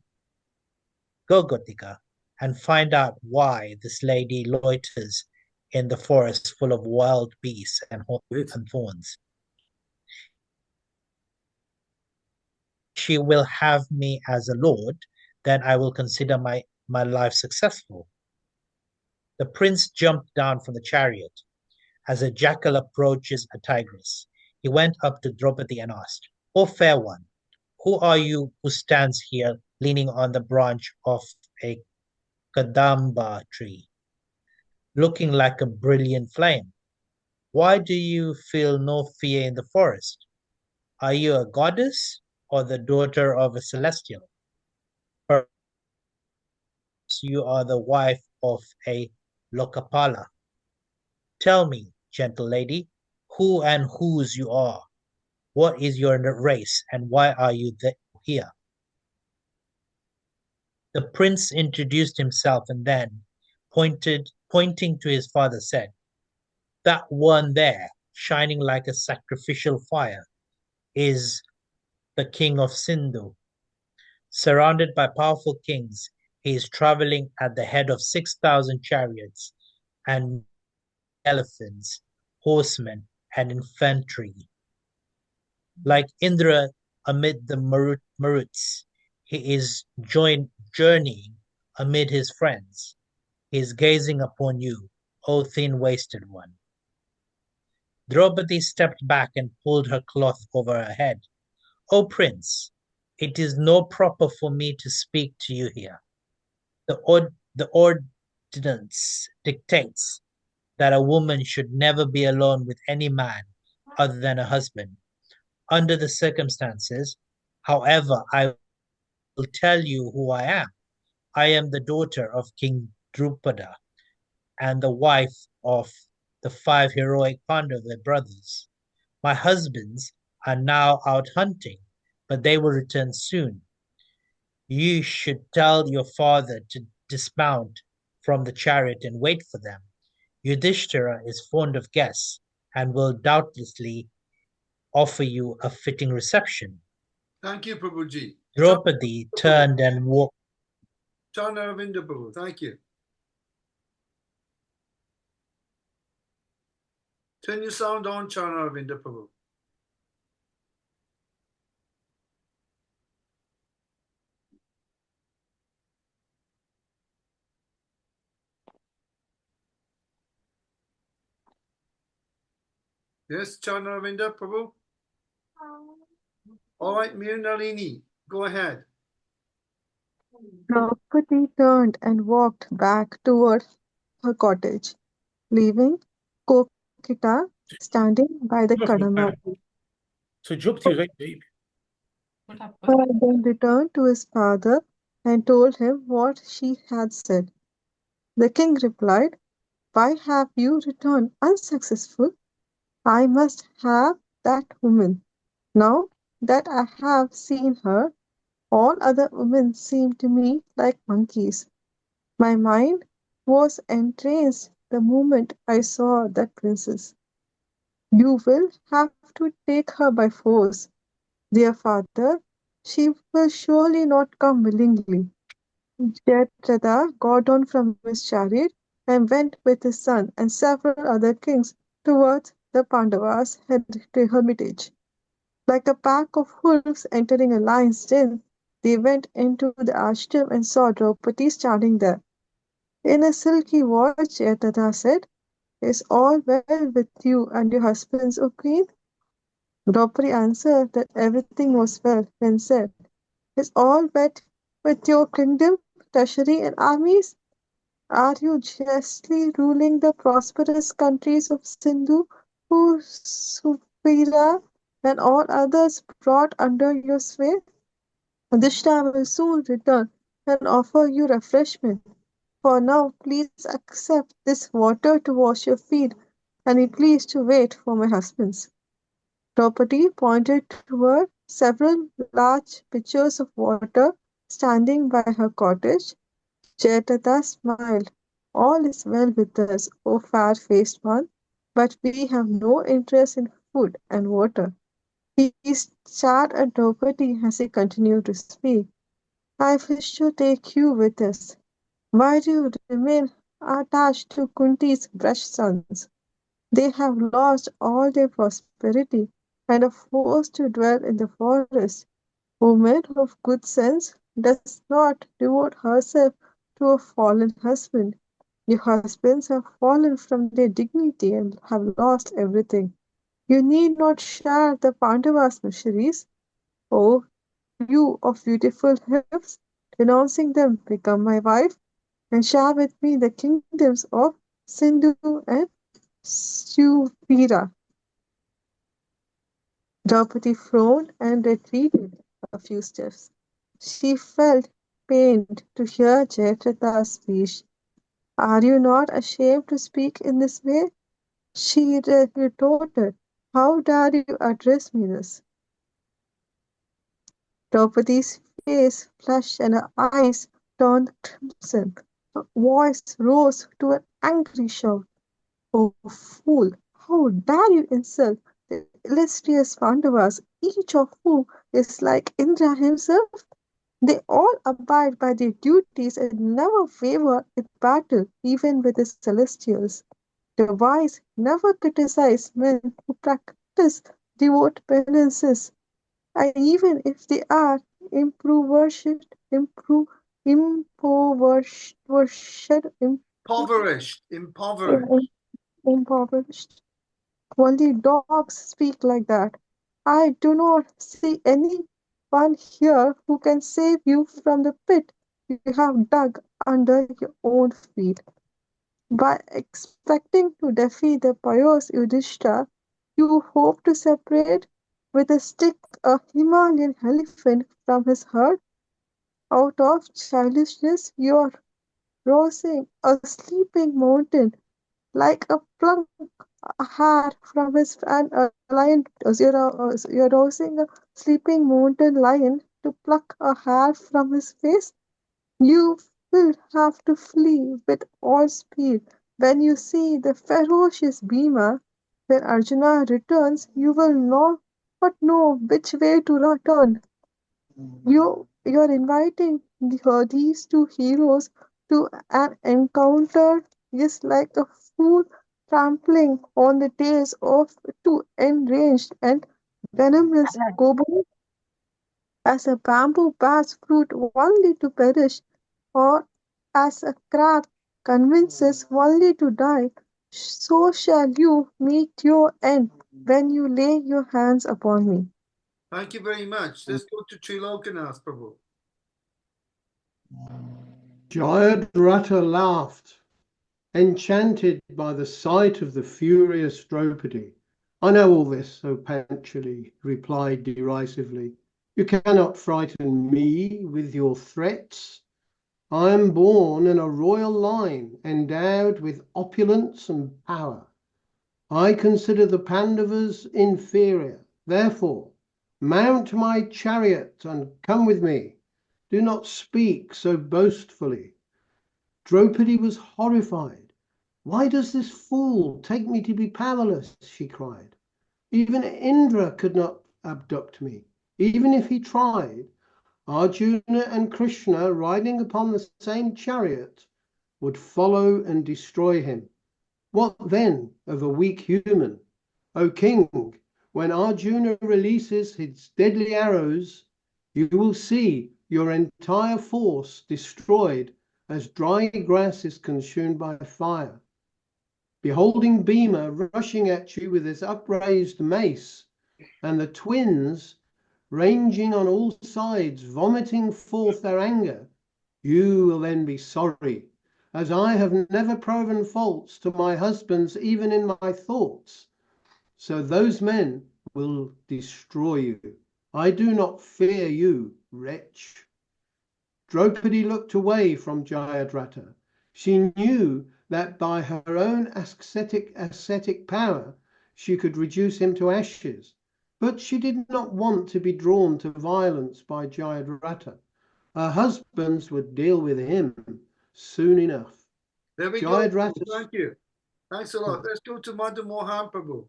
Speaker 11: Go, Gotika, and find out why this lady loiters in the forest full of wild beasts and thorns. She will have me as a lord, then I will consider my life successful. The prince jumped down from the chariot. As a jackal approaches a tigress, he went up to Draupadi and asked, "O fair one, who are you who stands here leaning on the branch of a kadamba tree, looking like a brilliant flame? Why do you feel no fear in the forest? Are you a goddess or the daughter of a celestial? Perhaps you are the wife of a Lokapala. Tell me, gentle lady, who and whose you are. What is your race and why are you here?" The prince introduced himself and then, pointing to his father, said, "That one there, shining like a sacrificial fire, is the king of Sindhu. Surrounded by powerful kings, he is traveling at the head of 6,000 chariots and elephants, horsemen, and infantry. Like Indra amid the Maruts, he is journeying amid his friends. He is gazing upon you, O thin-waisted one." Draupadi stepped back and pulled her cloth over her head. "O prince, It is no proper for me to speak to you here. The ordinance dictates that a woman should never be alone with any man other than a husband. Under the circumstances, however, I will tell you who I am. I am the daughter of King Drupada and the wife of the 5 heroic Pandava brothers. My husbands are now out hunting, but they will return soon. You should tell your father to dismount from the chariot and wait for them. Yudhishthira is fond of guests and will doubtlessly offer you a fitting reception.
Speaker 1: Thank you, Prabhuji.
Speaker 11: Draupadi turned and walked.
Speaker 1: Chana Ravinda Prabhu, thank you. Turn your sound on, Chana Ravinda Prabhu. Yes, Chana Ravinda Prabhu. All right, Mir Nalini, go ahead.
Speaker 6: Draupadi turned and walked back toward her cottage, leaving Kokita standing by the Kadambari.
Speaker 8: So Draupadi was very deep.
Speaker 6: Then returned to his father and told him what she had said. The king replied, "Why have you returned unsuccessful? I must have that woman. Now that I have seen her, all other women seem to me like monkeys. My mind was entranced the moment I saw that princess. You will have to take her by force, dear father. She will surely not come willingly." Jayadratha got down from his chariot and went with his son and several other kings towards the Pandavas' hermitage. Like a pack of wolves entering a lion's den, they went into the ashram and saw Draupadi standing there. In a silky voice, Jayadratha said, "Is all well with you and your husbands, O queen?" Draupadi answered that everything was well, then said, "Is all well with your kingdom, treasury, and armies? Are you justly ruling the prosperous countries of Sindhu, Supira, and all others brought under your sway? Dishna will soon return and offer you refreshment. For now, please accept this water to wash your feet, and be pleased to wait for my husbands." Draupadi pointed toward several large pitchers of water standing by her cottage. Jayadratha smiled. "All is well with us, O fair-faced one, but we have no interest in food and water." He stared at Draupadi as he continued to speak. "I wish to take you with us. Why do you remain attached to Kunti's fresh sons? They have lost all their prosperity and are forced to dwell in the forest. Woman of good sense does not devote herself to a fallen husband. Your husbands have fallen from their dignity and have lost everything. You need not share the Pandavas' miseries. Oh, you of beautiful hips, renouncing them, become my wife and share with me the kingdoms of Sindhu and Supira." Draupadi frowned and retreated a few steps. She felt pained to hear Jayadratha's speech. "Are you not ashamed to speak in this way?" she retorted. "How dare you address me thus?" Draupadi's face flushed and her eyes turned crimson. Her voice rose to an angry shout. "Oh, fool! How dare you insult the illustrious Pandavas, each of whom is like Indra himself? They all abide by their duties and never waver in battle, even with the celestials. The wise never criticize men who practice devout penances, and even if they are impoverished, impoverished, impoverished. Only dogs speak like that. I do not see any one here who can save you from the pit you have dug under your own feet. By expecting to defeat the pious Yudhishthira, you hope to separate with a stick a Himalayan elephant from his herd. Out of childishness, you are rousing a sleeping mountain like a plunk a hare from his and a lion. You're rousing a sleeping mountain lion to pluck a hair from his face. You will have to flee with all speed. When you see the ferocious Bhima, when Arjuna returns, you will not know which way to return. You're inviting these two heroes to an encounter is like a fool trampling on the tails of two enraged and venomous kobolds as a bamboo bears fruit only to perish, or as a crab convinces only to die, so shall you meet your end when you lay your hands upon me.
Speaker 1: Thank you very much. Let's go to Trilokanath, Prabhu.
Speaker 7: Jayadratha laughed, enchanted by the sight of the furious Draupadi. I know all this, so Panchali replied derisively. You cannot frighten me with your threats. I am born in a royal line, endowed with opulence and power. I consider the Pandavas inferior. Therefore, mount my chariot and come with me. Do not speak so boastfully. Draupadi was horrified. Why does this fool take me to be powerless? She cried. Even Indra could not abduct me. Even if he tried, Arjuna and Krishna, riding upon the same chariot, would follow and destroy him. What then of a weak human? O king, when Arjuna releases his deadly arrows, you will see your entire force destroyed as dry grass is consumed by fire. Beholding Bhima rushing at you with his upraised mace, and the twins ranging on all sides, vomiting forth their anger, you will then be sorry, as I have never proven faults to my husbands even in my thoughts. So those men will destroy you. I do not fear you, wretch. Draupadi looked away from Jayadratha. She knew that by her own ascetic power she could reduce him to ashes, but she did not want to be drawn to violence by Jayadratha. Her husbands would deal with him soon enough.
Speaker 1: There we go. Thank you. Thanks a lot. Let's go to Madhu Mohan Prabhu.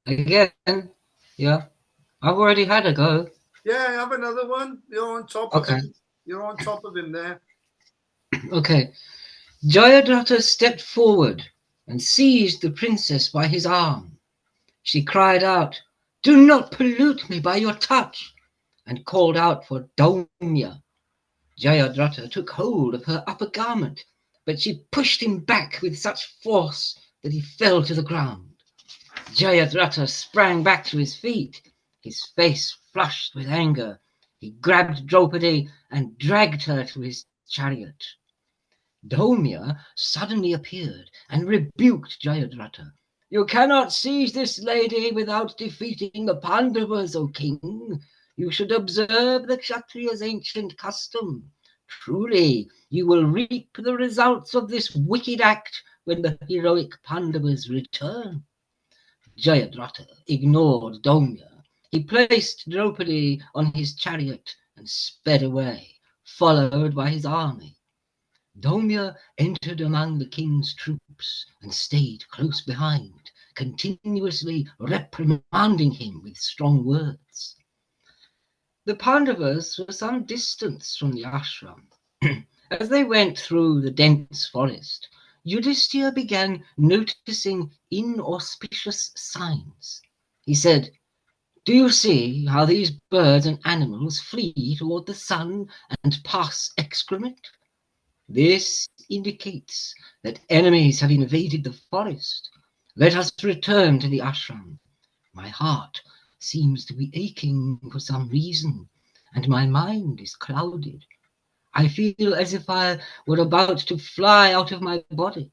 Speaker 3: Again, yeah. I've already had a go.
Speaker 1: Yeah, I have another one. You're on top of him. You're on top of him there.
Speaker 3: Okay. Jayadratha stepped forward and seized the princess by his arm. She cried out, "Do not pollute me by your touch," and called out for Daumya. Jayadratha took hold of her upper garment, but she pushed him back with such force that he fell to the ground. Jayadratha sprang back to his feet, his face flushed with anger. He grabbed Draupadi and dragged her to his chariot. Daumya suddenly appeared and rebuked Jayadratha. "You cannot seize this lady without defeating the Pandavas, O king. You should observe the Kshatriya's ancient custom. Truly, you will reap the results of this wicked act when the heroic Pandavas return." Jayadratha ignored Daumya. He placed Draupadi on his chariot and sped away, followed by his army. Daumya entered among the king's troops and stayed close behind, continuously reprimanding him with strong words. The Pandavas were some distance from the ashram. As they went through the dense forest, Yudhishthira began noticing inauspicious signs. He said, "Do you see how these birds and animals flee toward the sun and pass excrement? This indicates that enemies have invaded the forest. Let us return to the ashram. My heart seems to be aching for some reason, and my mind is clouded. I feel as if I were about to fly out of my body.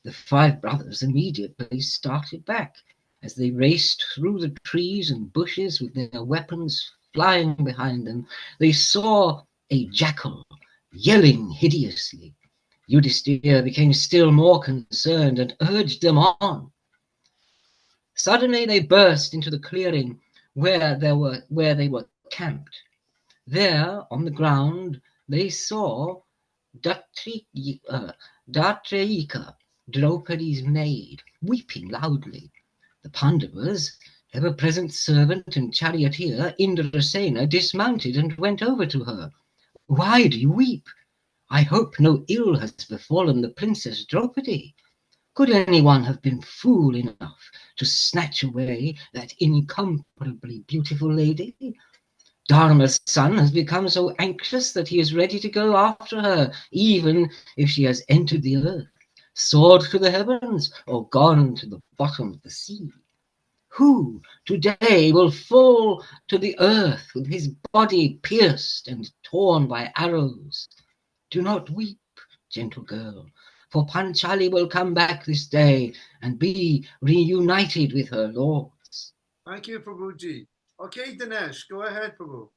Speaker 3: The 5 brothers immediately started back as they raced through the trees and bushes with their weapons flying behind them. They saw a jackal yelling hideously. Yudhisthira became still more concerned and urged them on. Suddenly they burst into the clearing where they were camped. There, on the ground, they saw Datrayika, Draupadi's maid, weeping loudly. The Pandavas, ever-present servant and charioteer, Indrasena, dismounted and went over to her. "Why do you weep? I hope no ill has befallen the Princess Draupadi. Could anyone have been fool enough to snatch away that incomparably beautiful lady? Dharma's son has become so anxious that he is ready to go after her, even if she has entered the earth, soared to the heavens, or gone to the bottom of the sea. Who today will fall to the earth with his body pierced and torn by arrows? Do not weep, gentle girl, for Panchali will come back this day and be reunited with her lords."
Speaker 1: Thank you, Prabhuji. Okay, Dinesh, go ahead, Prabhu.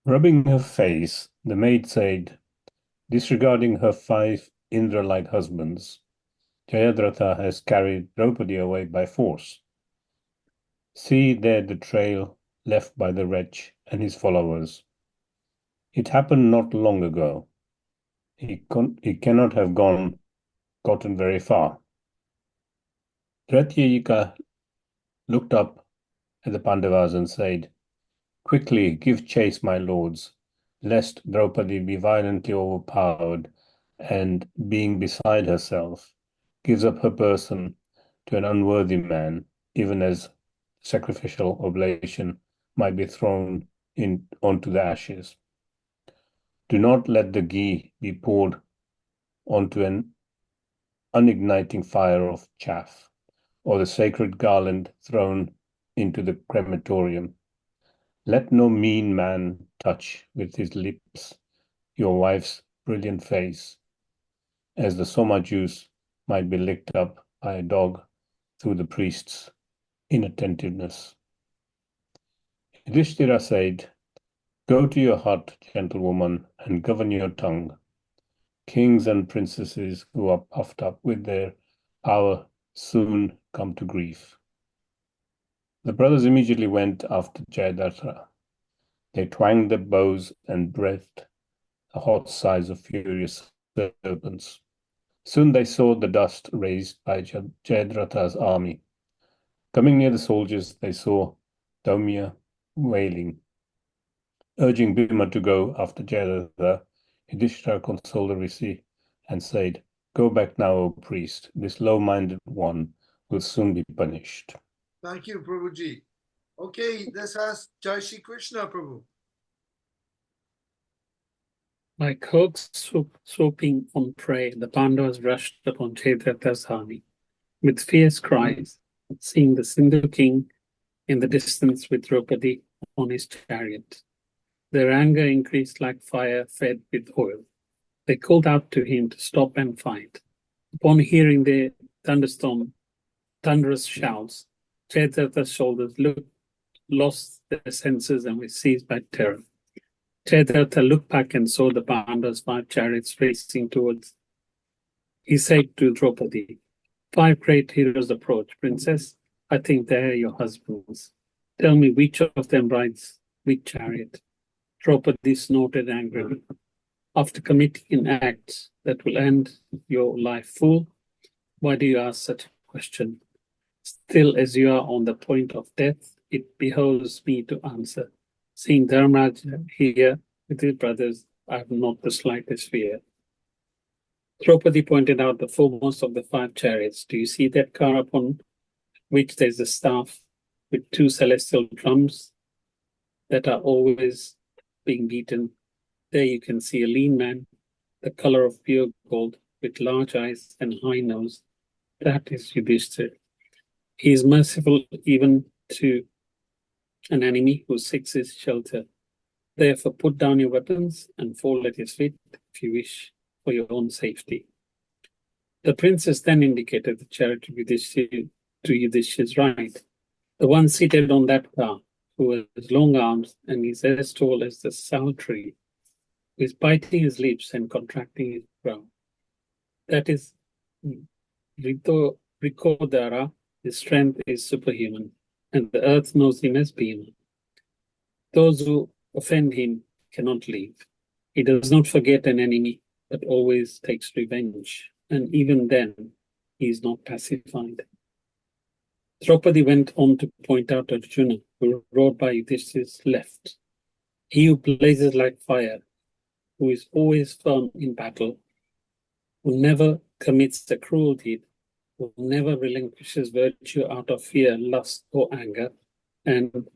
Speaker 10: Rubbing her face, the maid said, disregarding her 5 Indra-like husbands, Jayadratha has carried Draupadi away by force. See there the trail left by the wretch and his followers. It happened not long ago. He cannot have gotten very far. Dratyayika looked up at the Pandavas and said, "Quickly give chase, my lords, lest Draupadi be violently overpowered and, being beside herself, gives up her person to an unworthy man, even as sacrificial oblation might be thrown onto the ashes. Do not let the ghee be poured onto an unigniting fire of chaff, or the sacred garland thrown into the crematorium. Let no mean man touch with his lips your wife's brilliant face, as the soma juice might be licked up by a dog through the priest's inattentiveness." Yudhishthira said, "Go to your hut, gentlewoman, and govern your tongue. Kings and princesses who are puffed up with their power soon come to grief." The brothers immediately went after Jayadratha. They twanged their bows and breathed the hot sighs of furious serpents. Soon they saw the dust raised by Jayadratha's army. Coming near the soldiers, they saw Daumya wailing. Urging Bhima to go after Jayadratha, Yudhishthira consoled the rishi and said, "Go back now, O priest. This low-minded one will soon be punished."
Speaker 1: Thank you, Prabhuji. Okay, let's ask Jai Shri Krishna, Prabhu.
Speaker 2: Like hawks swooping on prey, the Pandavas rushed upon Jayadratha's army with fierce cries, seeing the Sindhu king in the distance with Draupadi on his chariot. Their anger increased like fire fed with oil. They called out to him to stop and fight. Upon hearing their thunderous shouts, Jayadratha's shoulders lost their senses and were seized by terror. Jayadratha looked back and saw the Pandavas' 5 chariots racing towards. He said to Draupadi, 5 great heroes approach. Princess, I think they are your husbands. Tell me which of them rides which chariot. Draupadi snorted angrily. After committing an act that will end your life, fool, why do you ask such a question? Still, as you are on the point of death, it behoves me to answer. Seeing Dharmaraja here with his brothers, I have not the slightest fear. Draupadi pointed out the foremost of the 5 chariots. Do you see that car upon which there is a staff with 2 celestial drums that are always being beaten? There you can see a lean man, the color of pure gold, with large eyes and high nose. That is Yudhishthira. He is merciful even to an enemy who seeks his shelter. Therefore, put down your weapons and fall at his feet if you wish for your own safety. The princess then indicated the chariot to Yudhishthira's right. The one seated on that car, who has long arms and is as tall as the sal tree, is biting his lips and contracting his brow. That is Rikodara. His strength is superhuman, and the earth knows him as Bhima. Those who offend him cannot leave. He does not forget an enemy, but always takes revenge, and even then he is not pacified. Draupadi went on to point out Arjuna, who rode by Yudhishthira's left. He who blazes like fire, who is always firm in battle, who never commits a cruel deed, who never relinquishes virtue out of fear, lust, or anger, and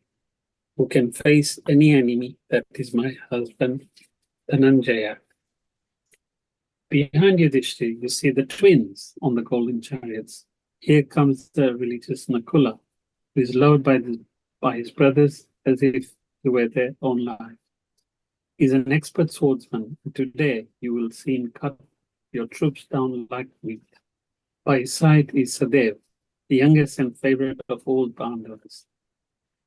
Speaker 2: who can face any enemy, that is my husband, Dhananjaya. Behind Yudhishthira, you see the twins on the golden chariots. Here comes the religious Nakula, who is loved by his brothers as if he were their own life. He is an expert swordsman, and today you will see him cut your troops down like wheat. By his side is Sadev, the youngest and favorite of all Pandavas.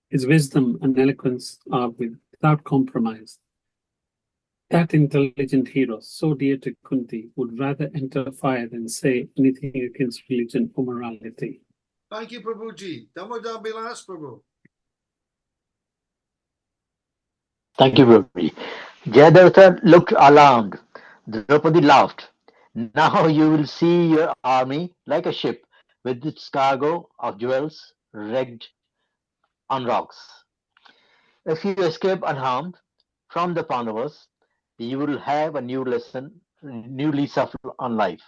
Speaker 2: His wisdom and eloquence are without compromise. That intelligent hero, so dear to Kunti, would rather enter fire than say anything against religion or morality.
Speaker 1: Thank you, Prabhuji. Damodar Bilas, Prabhu.
Speaker 5: Thank you, Prabhuji. Jayadratha looked alarmed. Draupadi laughed. Now you will see your army like a ship with its cargo of jewels wrecked on rocks. If you escape unharmed from the Pandavas, you will have a new lease on life.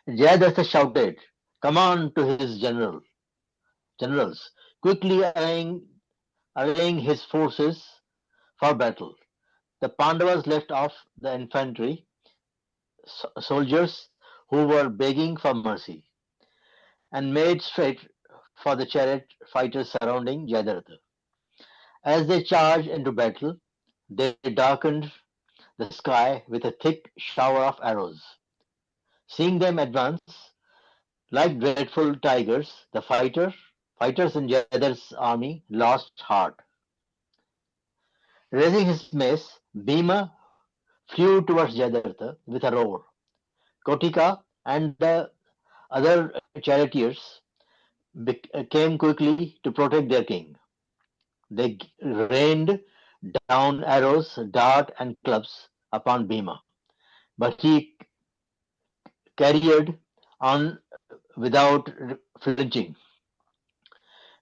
Speaker 5: Jayadratha shouted command to his generals, quickly arraying his forces for battle. The Pandavas left off the infantry soldiers who were begging for mercy and made straight for the chariot fighters surrounding Jayadratha. As they charged into battle, they darkened the sky with a thick shower of arrows. Seeing them advance like dreadful tigers, the fighters in Jayadratha's army lost heart. Raising his mace, Bhima flew towards Jayadratha with a roar. Kotika and the other charioteers came quickly to protect their king. They rained down arrows, dart, and clubs upon Bhima, but he carried on without flinching.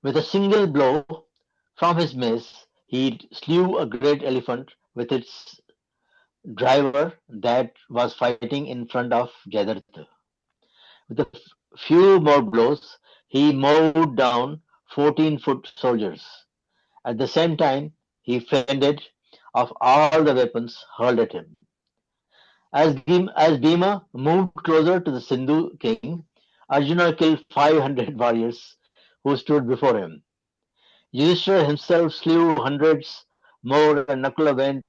Speaker 5: With a single blow from his mace, he slew a great elephant with its driver that was fighting in front of Jayadratha. With a few more blows, he mowed down 14-foot soldiers. At the same time, he fended off all the weapons hurled at him. As Bhima moved closer to the Sindhu king, Arjuna killed 500 warriors who stood before him. Yudhishthira himself slew hundreds more, and Nakula went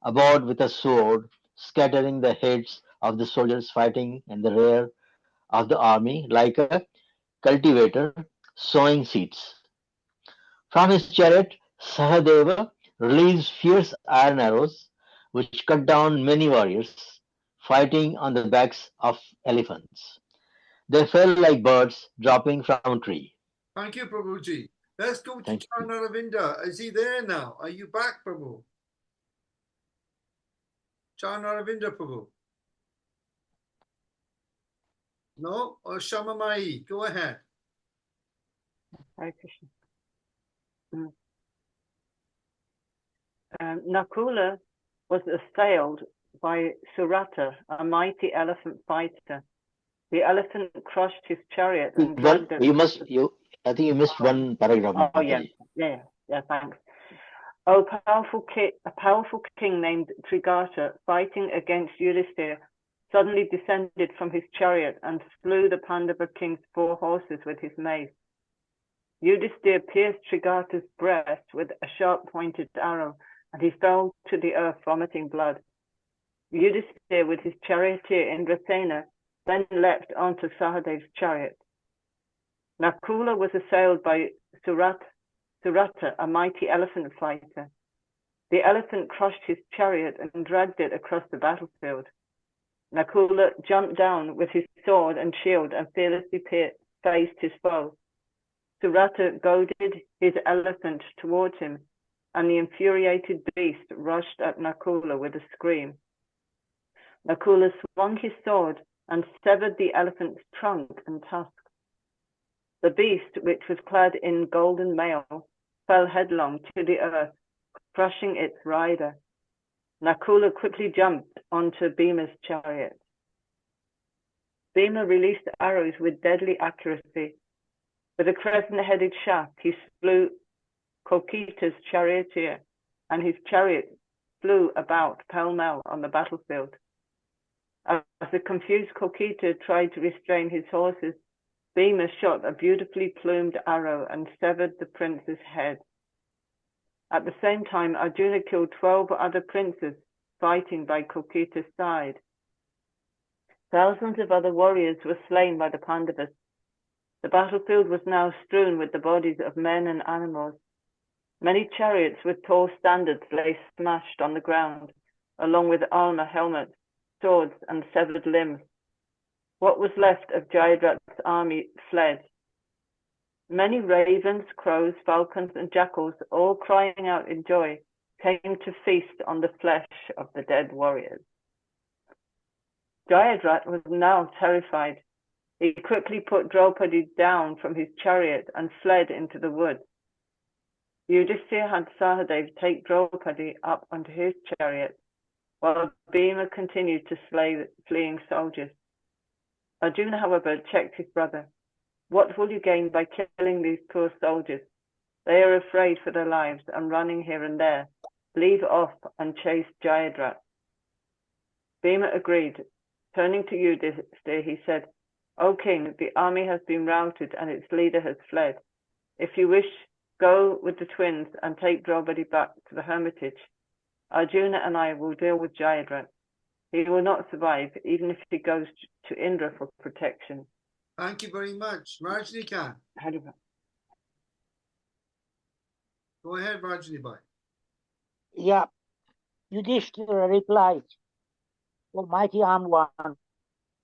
Speaker 5: about with a sword, scattering the heads of the soldiers fighting in the rear of the army like a cultivator sowing seeds. From his chariot, Sahadeva released fierce iron arrows, which cut down many warriors fighting on the backs of elephants. They fell like birds dropping from a tree.
Speaker 1: Thank you, Prabhuji. Let's go to Charnaravinda. Is he there now? Are you back, Prabhu? Charnaravinda, Prabhu. No? Or Shamamai? Go ahead.
Speaker 4: Hare Krishna. Nakula was assailed by Surata, a mighty elephant fighter. The elephant crushed his chariot and dragged it.
Speaker 5: I think you missed one paragraph.
Speaker 4: Oh, yeah, thanks. Oh, a powerful king named Trigarta, fighting against Yudhishthira, suddenly descended from his chariot and slew the Pandava king's 4 horses with his mace. Yudhisthira pierced Trigarta's breast with a sharp-pointed arrow, and he fell to the earth vomiting blood. Yudhisthira, with his charioteer Indrasena, then leapt onto Sahadev's chariot. Nakula was assailed by Surata, a mighty elephant fighter. The elephant crushed his chariot and dragged it across the battlefield. Nakula jumped down with his sword and shield and fearlessly faced his foe. Surata goaded his elephant towards him, and the infuriated beast rushed at Nakula with a scream. Nakula swung his sword and severed the elephant's trunk and tusks. The beast, which was clad in golden mail, fell headlong to the earth, crushing its rider. Nakula quickly jumped onto Bhima's chariot. Bhima released arrows with deadly accuracy. With a crescent-headed shaft, he slew Kokita's charioteer, and his chariot flew about pell-mell on the battlefield. As the confused Kokita tried to restrain his horses, Bhima shot a beautifully plumed arrow and severed the prince's head. At the same time, Arjuna killed 12 other princes fighting by Kokita's side. Thousands of other warriors were slain by the Pandavas. The battlefield was now strewn with the bodies of men and animals. Many chariots with tall standards lay smashed on the ground, along with armor, helmets, swords, and severed limbs. What was left of Jayadratha's army fled. Many ravens, crows, falcons, and jackals, all crying out in joy, came to feast on the flesh of the dead warriors. Jayadratha was now terrified. He quickly put Draupadi down from his chariot and fled into the woods. Yudhisthira had Sahadev take Draupadi up onto his chariot, while Bhima continued to slay the fleeing soldiers. Arjuna, however, checked his brother. What will you gain by killing these poor soldiers? They are afraid for their lives and running here and there. Leave off and chase Jayadratha. Bhima agreed. Turning to Yudhisthira, he said, O king, the army has been routed and its leader has fled. If you wish, go with the twins and take Draupadi back to the hermitage. Arjuna and I will deal with Jayadratha. He will not survive, even if he goes to Indra for protection.
Speaker 1: Thank you very much. Rajnikant. Go ahead, Rajnibai.
Speaker 9: Yeah, Yudhishthira replied, O mighty armed one,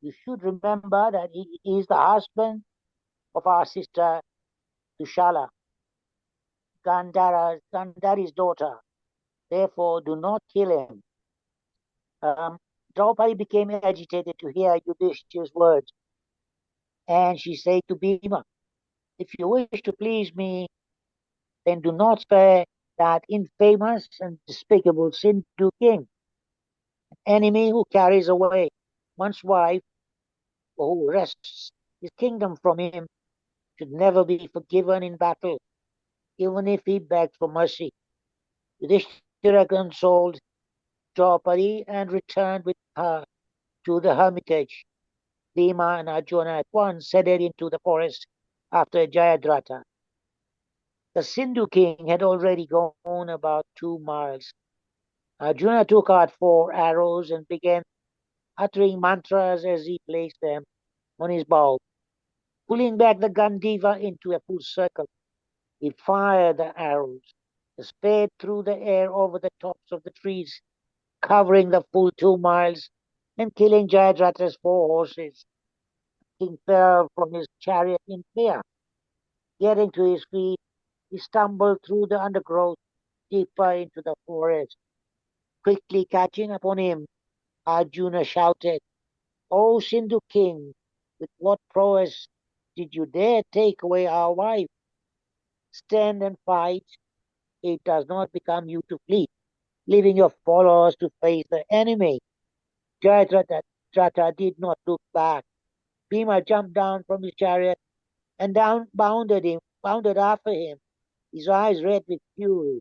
Speaker 9: you should remember that he is the husband of our sister Dushala, Gandhari's daughter. Therefore, do not kill him. Draupadi became agitated to hear Yudhishthira's words, and she said to Bhima, if you wish to please me, then do not spare that infamous and despicable Sindhu king, an enemy who carries away one's wife or who wrests his kingdom from him should never be forgiven in battle, even if he begged for mercy. Yudhishthira consoled Draupadi and returned with her to the hermitage. Bhima and Arjuna at once headed into the forest after Jayadratha. The Sindhu king had already gone about 2 miles. Arjuna took out 4 arrows and began uttering mantras as he placed them on his bow. Pulling back the Gandiva into a full circle, he fired the arrows. They sped through the air over the tops of the trees, covering the full 2 miles and killing Jayadratha's 4 horses. The king fell from his chariot in fear. Getting to his feet, he stumbled through the undergrowth deeper into the forest. Quickly catching up on him, Arjuna shouted, O Sindhu king, with what prowess did you dare take away our wife? Stand and fight. It does not become you to flee, leaving your followers to face the enemy. Jayadratha did not look back. Bhima jumped down from his chariot and bounded after him, his eyes red with fury,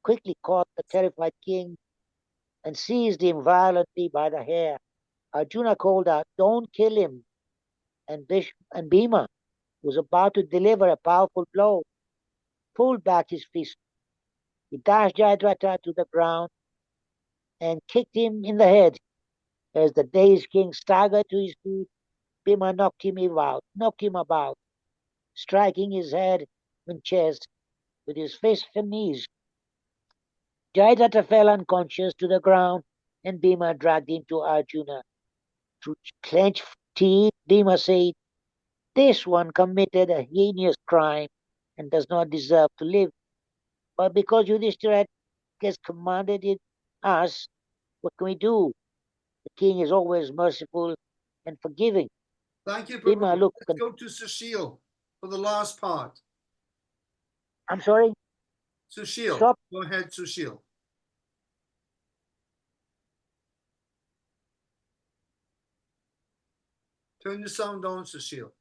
Speaker 9: quickly caught the terrified king and seized him violently by the hair. Arjuna called out, "Don't kill him." And Bhima, who was about to deliver a powerful blow, pulled back his fist. He dashed Jayadratha to the ground and kicked him in the head. As the dazed king staggered to his feet, Bhima knocked him about, striking his head and chest with his fists and knees. Jayadratha fell unconscious to the ground, and Bhima dragged him to Arjuna. Through clenched teeth, Bhima said, "This one committed a heinous crime and does not deserve to live. But because Yudhishthira has commanded us, what can we do? The king is always merciful and forgiving."
Speaker 1: Thank you,
Speaker 9: Bhima
Speaker 1: Prabhu.
Speaker 9: looked.
Speaker 1: Let's go to Sushil for the last part.
Speaker 9: I'm sorry?
Speaker 1: Sushil.
Speaker 9: Stop.
Speaker 1: Go ahead, Sushil. Turn the sound on, Sushil.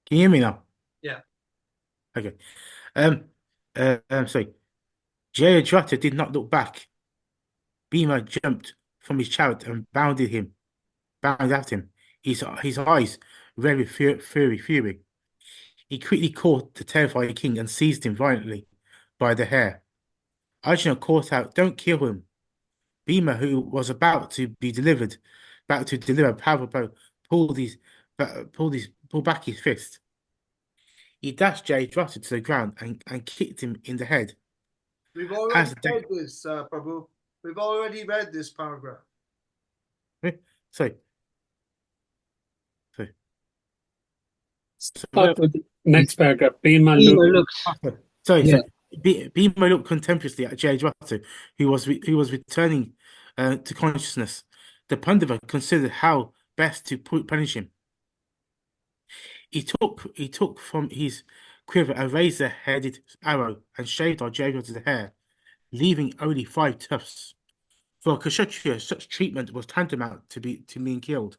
Speaker 8: Can you hear me now?
Speaker 1: Yeah.
Speaker 8: Okay. Sorry. Jayadratha did not look back. Bhima jumped from his chariot and bounded after him. His eyes red with fury. He quickly caught the terrified king and seized him violently by the hair. Arjuna called out, "Don't kill him." Bhima, who was about to deliver a powerful blow, pulled back his fist. He dashed Jayadratha to the ground and kicked him in the head.
Speaker 1: We've already read this, Prabhu. We've already read this paragraph.
Speaker 8: Sorry.
Speaker 2: Start with the next paragraph. Bhima looked.
Speaker 8: Sorry. Bhima looked contemptuously at Jayadratha, who was returning to consciousness. The Pandava considered how best to punish him. He took from his quiver a razor-headed arrow and shaved off Jayadratha's hair, leaving only 5 tufts. For a Kshatriya, such treatment was tantamount to being killed.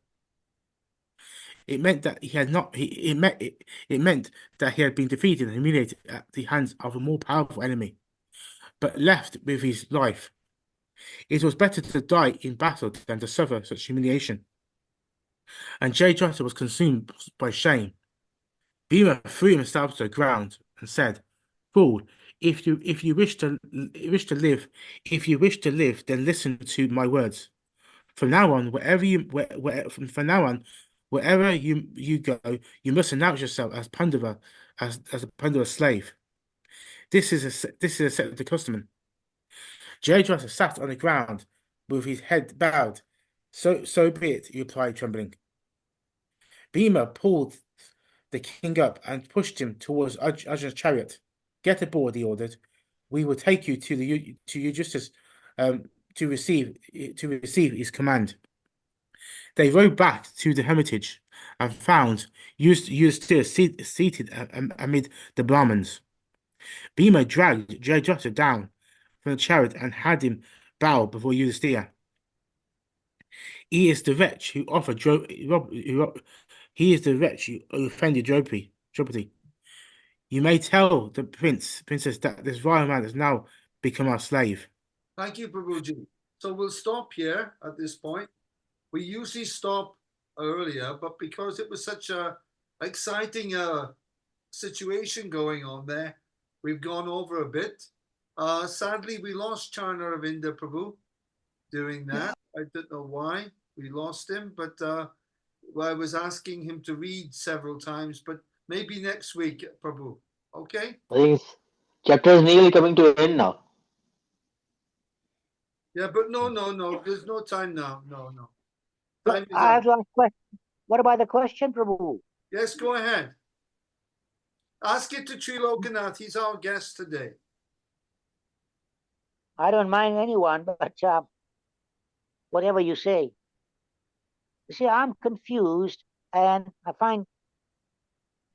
Speaker 8: It meant that he had not. It meant that he had been defeated and humiliated at the hands of a more powerful enemy, but left with his life. It was better to die in battle than to suffer such humiliation. And Jayadratha was consumed by shame. Bhima threw himself to the ground and said, "Fool! If you wish to live, then listen to my words. From now on, wherever you go, you must announce yourself as Pandava, as a Pandava slave. This is a set of the custom." Jayadratha sat on the ground with his head bowed. So be it, he replied, trembling. Bhima pulled the king up and pushed him towards Arjuna's chariot. "Get aboard," he ordered. "We will take you to Eustace to receive his command." They rode back to the hermitage and found Eustace seated amid the Brahmins. Bhima dragged Jayadratha down from the chariot and had him bow before Eustace. He is the wretch who offended Draupadi. You may tell the princess that this vile man has now become our slave.
Speaker 1: Thank you, Prabhuji. So we'll stop here at this point. We usually stop earlier, but because it was such a exciting situation going on there, we've gone over a bit. Sadly, we lost Charna Ravinda Prabhu doing that. I don't know why we lost him, but I was asking him to read several times, but maybe next week, Prabhu. Okay?
Speaker 5: I think chapter is nearly coming to an end now.
Speaker 1: Yeah, but no. There's no time now. No.
Speaker 9: Time is I have to ask a question. What about the question, Prabhu?
Speaker 1: Yes, go ahead. Ask it to Trilokanath. He's our guest today.
Speaker 9: I don't mind anyone, but whatever you say. You see, I'm confused, and I find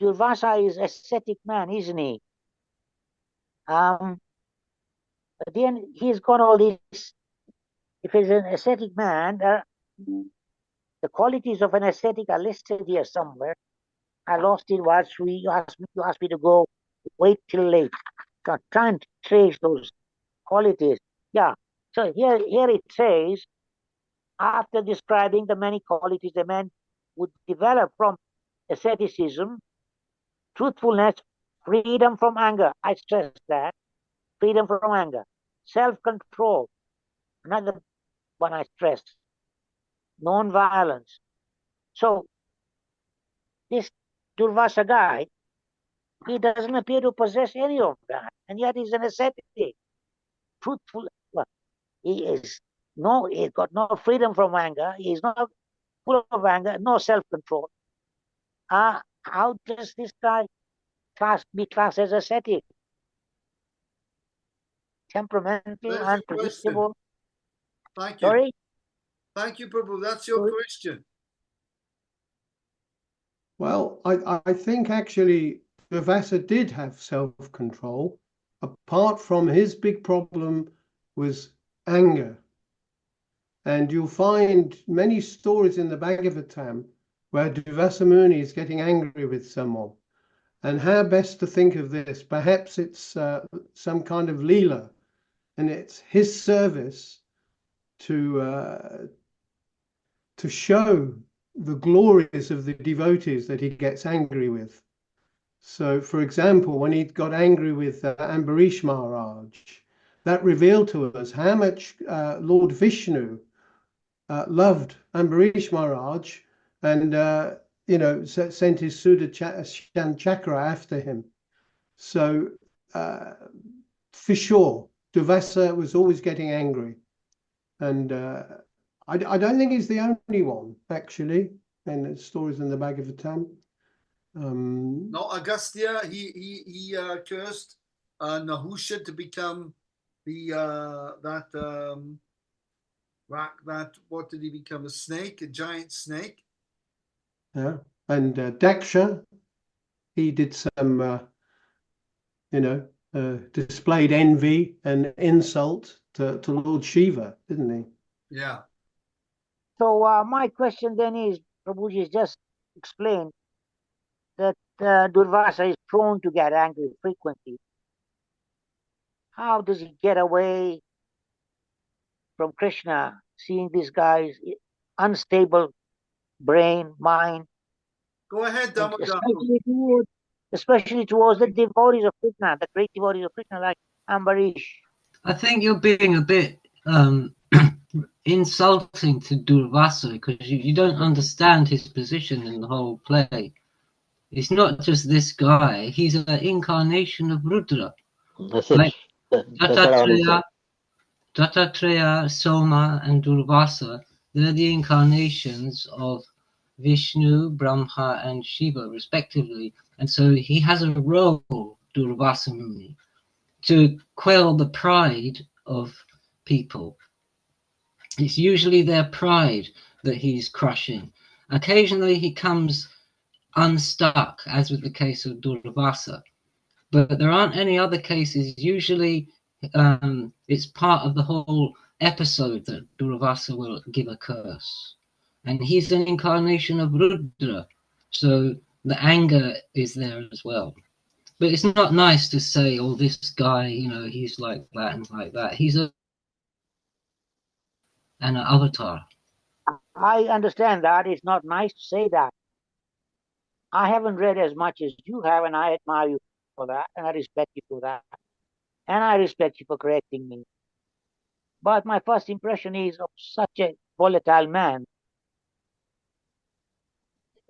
Speaker 9: Durvasa is ascetic man, isn't he? But then he's got all this. If he's an ascetic man, the qualities of an ascetic are listed here somewhere. I lost it whilst you asked me to go. Wait till late. trying to trace those qualities. Yeah. So here it says, after describing the many qualities a man would develop from asceticism, truthfulness, freedom from anger. I stress that. Freedom from anger. Self-control. Another one I stress. Non-violence. So this Durvasa guy, he doesn't appear to possess any of that, and yet he's an ascetic. Truthful. Well, he's got no freedom from anger. He's not full of anger, no self-control. How does this guy be classed as ascetic? Temperamental, unpredictable.
Speaker 1: Thank you.
Speaker 9: Sorry?
Speaker 1: Thank you, Prabhu. That's your question.
Speaker 7: Well, I think actually Durvasa did have self-control. Apart from his big problem was anger. And you'll find many stories in the Bhagavatam where Durvasa Muni is getting angry with someone. And how best to think of this? Perhaps it's some kind of Leela, and it's his service to show the glories of the devotees that he gets angry with. So, for example, when he got angry with Ambarish Maharaj, that revealed to us how much Lord Vishnu loved Ambarish Maharaj, and sent his Sudarshan Chakra after him. So, for sure, Durvasa was always getting angry, and I don't think he's the only one, actually, in the stories in the Bhagavatam.
Speaker 1: No, Agastya, he cursed Nahusha to become what did he become? A snake, a giant snake?
Speaker 7: Yeah, and Daksha, he did some, displayed envy and insult to Lord Shiva, didn't he?
Speaker 1: Yeah.
Speaker 9: So my question then is, Prabhuji just explained that Durvasa is prone to get angry frequently. How does he get away from Krishna, seeing this guy's unstable brain, mind?
Speaker 1: Go ahead, Damodar.
Speaker 9: Especially towards the devotees of Krishna, the great devotees of Krishna like Ambarish.
Speaker 3: I think you're being a bit insulting to Durvasa because you don't understand his position in the whole play. It's not just this guy, he's an incarnation of Rudra.
Speaker 5: That's it.
Speaker 3: Like
Speaker 5: That's
Speaker 3: Dattatreya, Soma, and Durvasa, they're the incarnations of Vishnu, Brahma, and Shiva, respectively. And so he has a role, Durvasa Muni, to quell the pride of people. It's usually their pride that he's crushing. Occasionally he comes unstuck, as with the case of Durvasa. But there aren't any other cases. Usually it's part of the whole episode that Durvasa will give a curse. And he's an incarnation of Rudra. So the anger is there as well. But it's not nice to say, oh, this guy, he's like that and like that. He's an avatar.
Speaker 9: I understand that. It's not nice to say that. I haven't read as much as you have, and I admire you for that, and I respect you for that. And I respect you for correcting me. But my first impression is of such a volatile man.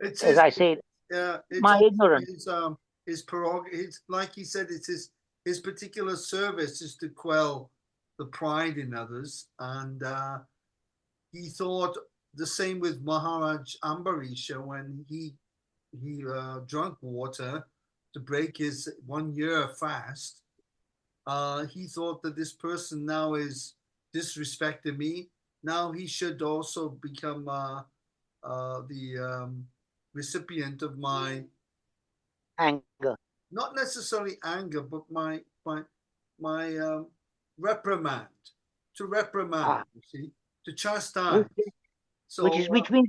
Speaker 9: As I said, my ignorance.
Speaker 1: His prerogative, like he said, it's his particular service is to quell the pride in others. And he thought the same with Maharaj Ambarisha when he drank water to break his 1 year fast. He thought that this person now is disrespecting me. Now he should also become the recipient of my
Speaker 9: anger.
Speaker 1: Not necessarily anger, but my reprimand. To reprimand, you see, to chastise.
Speaker 9: Which means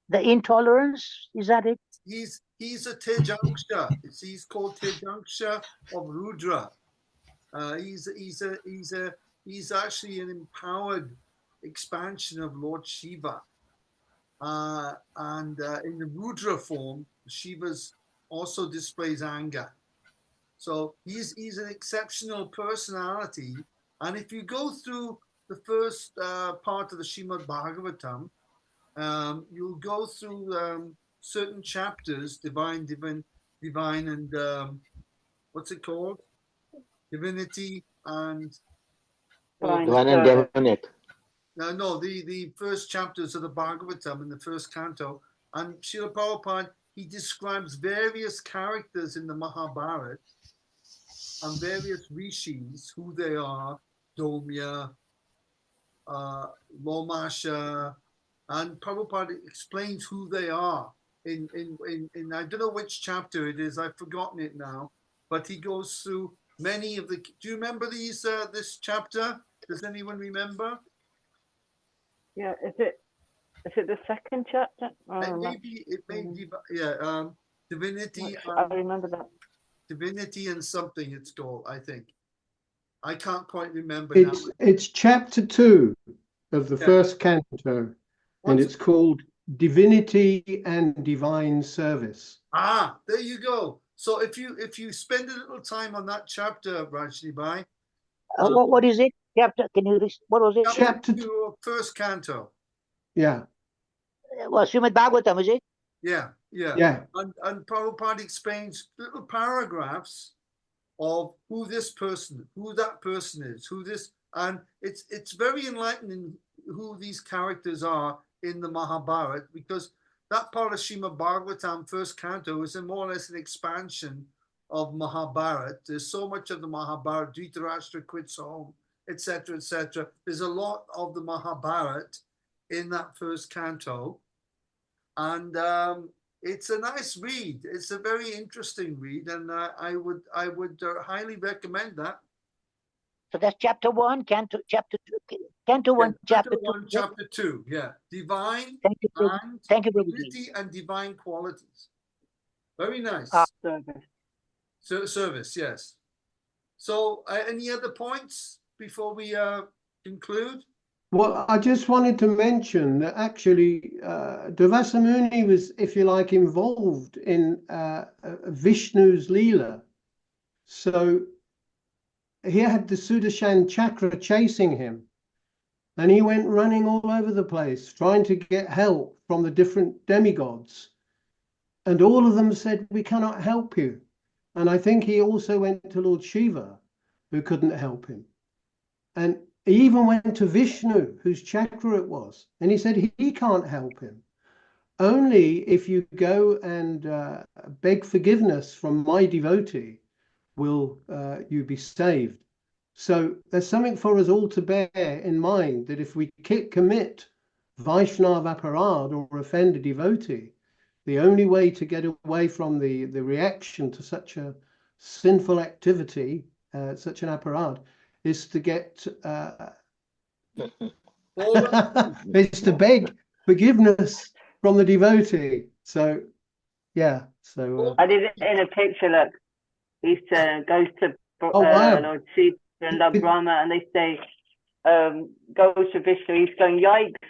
Speaker 9: the intolerance, is that it?
Speaker 1: He's a Tejangsha. He's called Tejangsha of Rudra. He's actually an empowered expansion of Lord Shiva. And in the Rudra form, Shiva's also displays anger. So he's an exceptional personality. And if you go through the first part of the Srimad Bhagavatam, you'll go through certain chapters, divine, and what's it called? Divinity and
Speaker 5: Divine and demonic.
Speaker 1: no, the first chapters of the Bhagavatam in the first canto, and Srila Prabhupada, he describes various characters in the Mahabharat and various rishis, who they are, Domya, Lomasha, and Prabhupada explains who they are in I don't know which chapter it is, I've forgotten it now, but he goes through many of the. Do you remember these this chapter? Does anyone remember?
Speaker 4: Yeah, is it the second chapter?
Speaker 1: Divinity.
Speaker 4: I remember that.
Speaker 1: Divinity and something it's called, I think. I can't quite remember now.
Speaker 7: It's chapter 2 of the first canto, and it's called Divinity and Divine Service.
Speaker 1: Ah, there you go. So if you spend a little time on that chapter, Rajni Bhai.
Speaker 9: What is it? Chapter? Can you? What was it?
Speaker 1: Chapter 2, first canto.
Speaker 7: Yeah.
Speaker 9: Well, Srimad Bhagavatam, is it?
Speaker 1: Yeah. And Prabhupada explains little paragraphs of who that person is, who this, and it's very enlightening who these characters are in the Mahabharata, because that part of Srimad Bhagavatam, first canto, is more or less an expansion of Mahabharata. There's so much of the Mahabharata, Dhritarashtra quits home, etc., etc. There's a lot of the Mahabharata in that first canto, and it's a nice read. It's a very interesting read, and I would highly recommend that.
Speaker 9: So that's chapter 1, chapter 2, canto 1, chapter 2.
Speaker 1: Chapter 2, yeah. Divine
Speaker 9: Thank you,
Speaker 1: ability and divine qualities. Very nice. Service, yes. So, any other points before we conclude?
Speaker 7: Well, I just wanted to mention that actually Durvasa Muni was, if you like, involved in Vishnu's Leela. So he had the Sudarshan chakra chasing him, and he went running all over the place trying to get help from the different demigods. And all of them said, "We cannot help you." And I think he also went to Lord Shiva, who couldn't help him. And he even went to Vishnu, whose chakra it was, and he said he can't help him. Only if you go and beg forgiveness from my devotee will you be saved. So there's something for us all to bear in mind, that if we commit Vaishnava aparad or offend a devotee, the only way to get away from the reaction to such a sinful activity, such an aparad, is to get is to beg forgiveness from the devotee. So yeah, so
Speaker 4: I did it in a picture. Look, he goes to Lord Shiva and Lord Brahma, and they say, goes to Vishnu. He's going, "Yikes,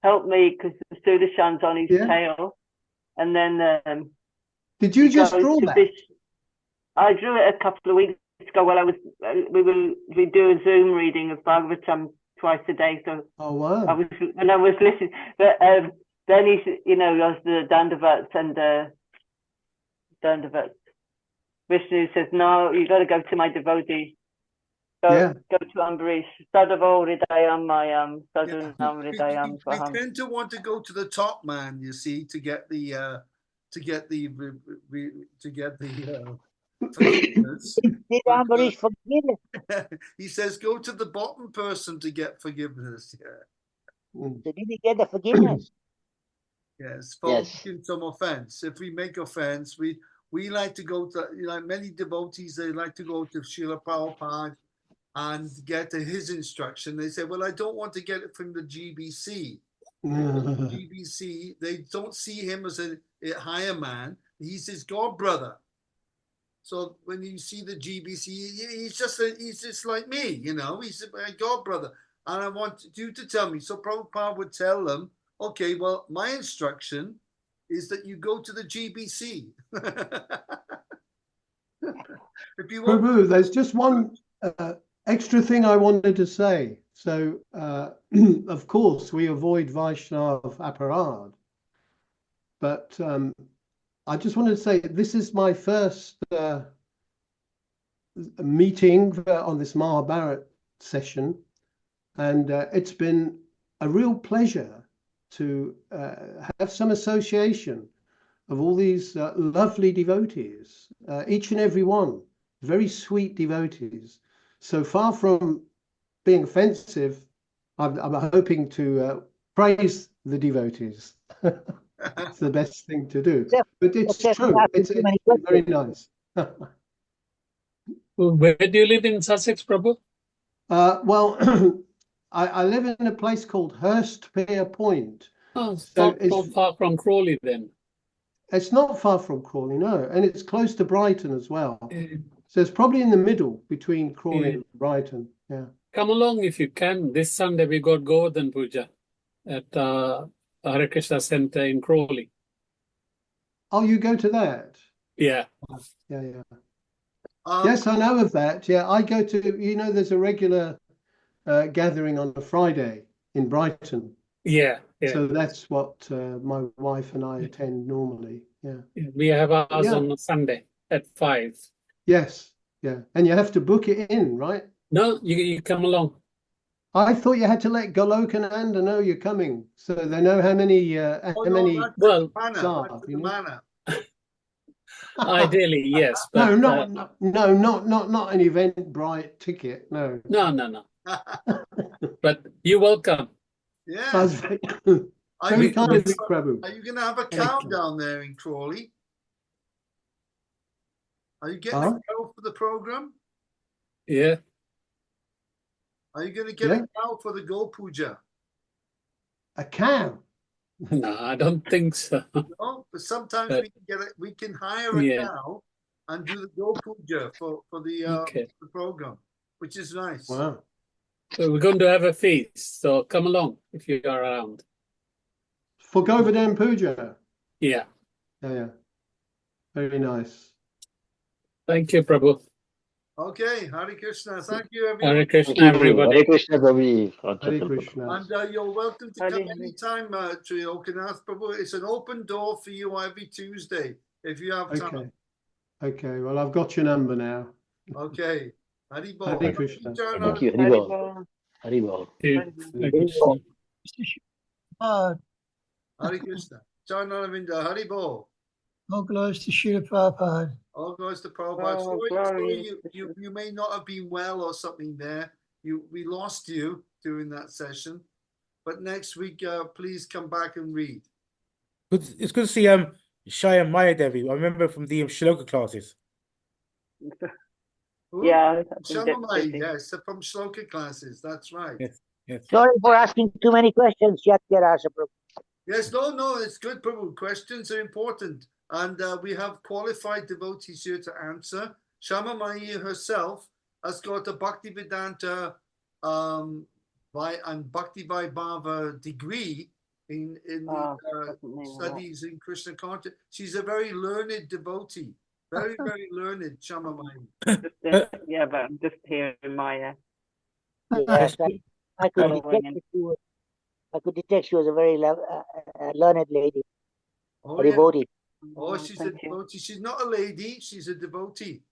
Speaker 4: help me," because the Sudarshan's on his tail. And then
Speaker 7: did you just draw that?
Speaker 4: I drew it a couple of weeks ago. Well, we do a Zoom reading of Bhagavatam twice a day. So
Speaker 7: I
Speaker 4: was listening, but then he's does the Dandavats and Dandavats. Vishnu says, "No, you got to go to my devotee. Go to Ambarish. Sadavo Hridayam Mayam. Sadhunam Hridayam Swaham."
Speaker 1: We tend to want to go to the top man, you see, to get the forgiveness.
Speaker 9: Did Ambarish forgive?
Speaker 1: He says, "Go to the bottom person to get forgiveness." Yeah.
Speaker 9: So did he get the forgiveness?
Speaker 1: Yes, for making some offense. If we make offense, we like to go to, many devotees, they like to go to Srila Prabhupada and get his instruction. They say, "Well, I don't want to get it from the GBC." GBC, they don't see him as a higher man. He's his god brother. So when you see the GBC, he's just like me, you know. He's my god brother, and I want you to tell me. So Prabhupada would tell them, okay, well, my instruction is that you go to the GBC. If you want.
Speaker 7: Prabhu, there's just one extra thing I wanted to say. So, of course, we avoid Vaishnav aparad, but I just wanted to say this is my first meeting on this Mahabharat session, and it's been a real pleasure to have some association of all these lovely devotees, each and every one, very sweet devotees. So far from being offensive, I'm hoping to praise the devotees. It's the best thing to do. But it's true. It's very nice.
Speaker 2: Where do you live in Sussex, Prabhu?
Speaker 7: Well, I live in a place called Hurstpere Point.
Speaker 2: Oh, it's
Speaker 7: So
Speaker 2: not far from Crawley then.
Speaker 7: It's not far from Crawley, no. And it's close to Brighton as well. So it's probably in the middle between Crawley and Brighton. Yeah.
Speaker 2: Come along if you can. This Sunday we got Govardhan Puja at Hare Krishna Center in Crawley.
Speaker 7: Oh, you go to that?
Speaker 2: Yeah.
Speaker 7: Yeah. Yes, I know of that. Yeah, I go to, there's a regular gathering on a Friday in Brighton.
Speaker 2: Yeah.
Speaker 7: So that's what my wife and I attend normally. Yeah.
Speaker 2: We have ours on a Sunday at 5.
Speaker 7: Yes. Yeah. And you have to book it in, right?
Speaker 2: No, you come along.
Speaker 7: I thought you had to let Golok and Nanda know you're coming, so they know how many.
Speaker 2: Well, ideally, yes. But,
Speaker 7: not an Eventbrite ticket. No.
Speaker 2: No. But you're welcome.
Speaker 1: Yeah.
Speaker 7: Very kind of you, Prabhu.
Speaker 1: Are you going to have a cow down there in Crawley? Are you getting a cow for the program?
Speaker 2: Yeah.
Speaker 1: Are you going to get a cow for the Go Puja?
Speaker 7: A cow?
Speaker 2: No, I don't think so.
Speaker 1: No, but sometimes we can hire a cow and do the Go Puja for the program, which is nice.
Speaker 7: Wow.
Speaker 2: So we're going to have a feast, so come along if you are around.
Speaker 7: For Govardhan Puja?
Speaker 2: Yeah.
Speaker 7: Yeah. Very nice.
Speaker 2: Thank you, Prabhu.
Speaker 1: Okay, Hare Krishna. Thank you, everyone.
Speaker 2: Hare Krishna, everybody.
Speaker 5: Hare Krishna, Prabhu.
Speaker 7: Hare Krishna.
Speaker 1: And you're welcome to come anytime, Triyokanath Prabhu. It's an open door for you every Tuesday if you have time.
Speaker 7: Okay, well, I've got your number now.
Speaker 1: Okay. Haribol.
Speaker 7: Hare Krishna.
Speaker 5: Thank you. Haribol. Haribol.
Speaker 2: Hare Krishna.
Speaker 1: Hare Krishna. Charnaravinda. Haribol.
Speaker 12: All glories to Srila Prabhupada.
Speaker 1: All glories to Prabhupada. Sorry, you may not have been well or something there. We lost you during that session. But next week, please come back and read.
Speaker 8: It's good to see Shaya Maya Devi. I remember from the Shloka classes.
Speaker 4: Yeah.
Speaker 1: Shamamai, yes, from Shloka classes. That's right.
Speaker 8: Yes.
Speaker 9: Sorry for asking too many questions, Yatyarasa Prabhu.
Speaker 1: Yes, no, it's good, Prabhu. Questions are important. And we have qualified devotees here to answer. Shamamai herself has got a Bhaktivedanta and Bhakti Vaibhava degree in studies in Krishna consciousness. She's a very learned devotee. Very, very learned, Shamamai.
Speaker 4: Yeah, but I'm just hearing Maya.
Speaker 9: Yes, I could detect she was a very learned lady.
Speaker 1: Oh,
Speaker 9: devotee.
Speaker 1: Oh, she's a devotee. She's not a lady. She's a devotee.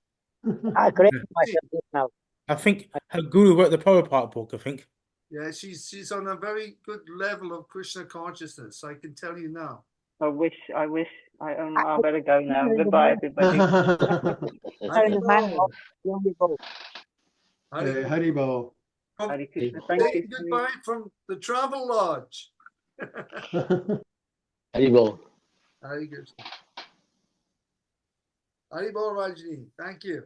Speaker 9: I correct myself now.
Speaker 8: I think her guru wrote the Prabhupada book, I think.
Speaker 1: Yeah, she's on a very good level of Krishna consciousness. I can tell you now.
Speaker 4: I better go now. Goodbye, everybody.
Speaker 7: Haribol.
Speaker 4: Hare Krishna. Thank you.
Speaker 1: Goodbye from the Travel Lodge.
Speaker 5: Haribol.
Speaker 1: Hare Krishna. Haribol Rajni. Thank you.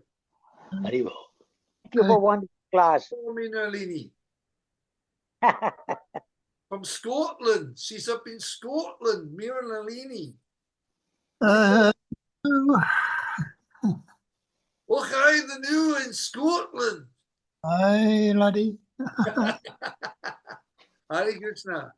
Speaker 5: Haribol.
Speaker 9: Thank you for one class.
Speaker 1: Nalini. From Scotland. She's up in Scotland. Mira Nalini. Och I the new in Scotland.
Speaker 12: Aye, laddie.
Speaker 1: Hare Krishna.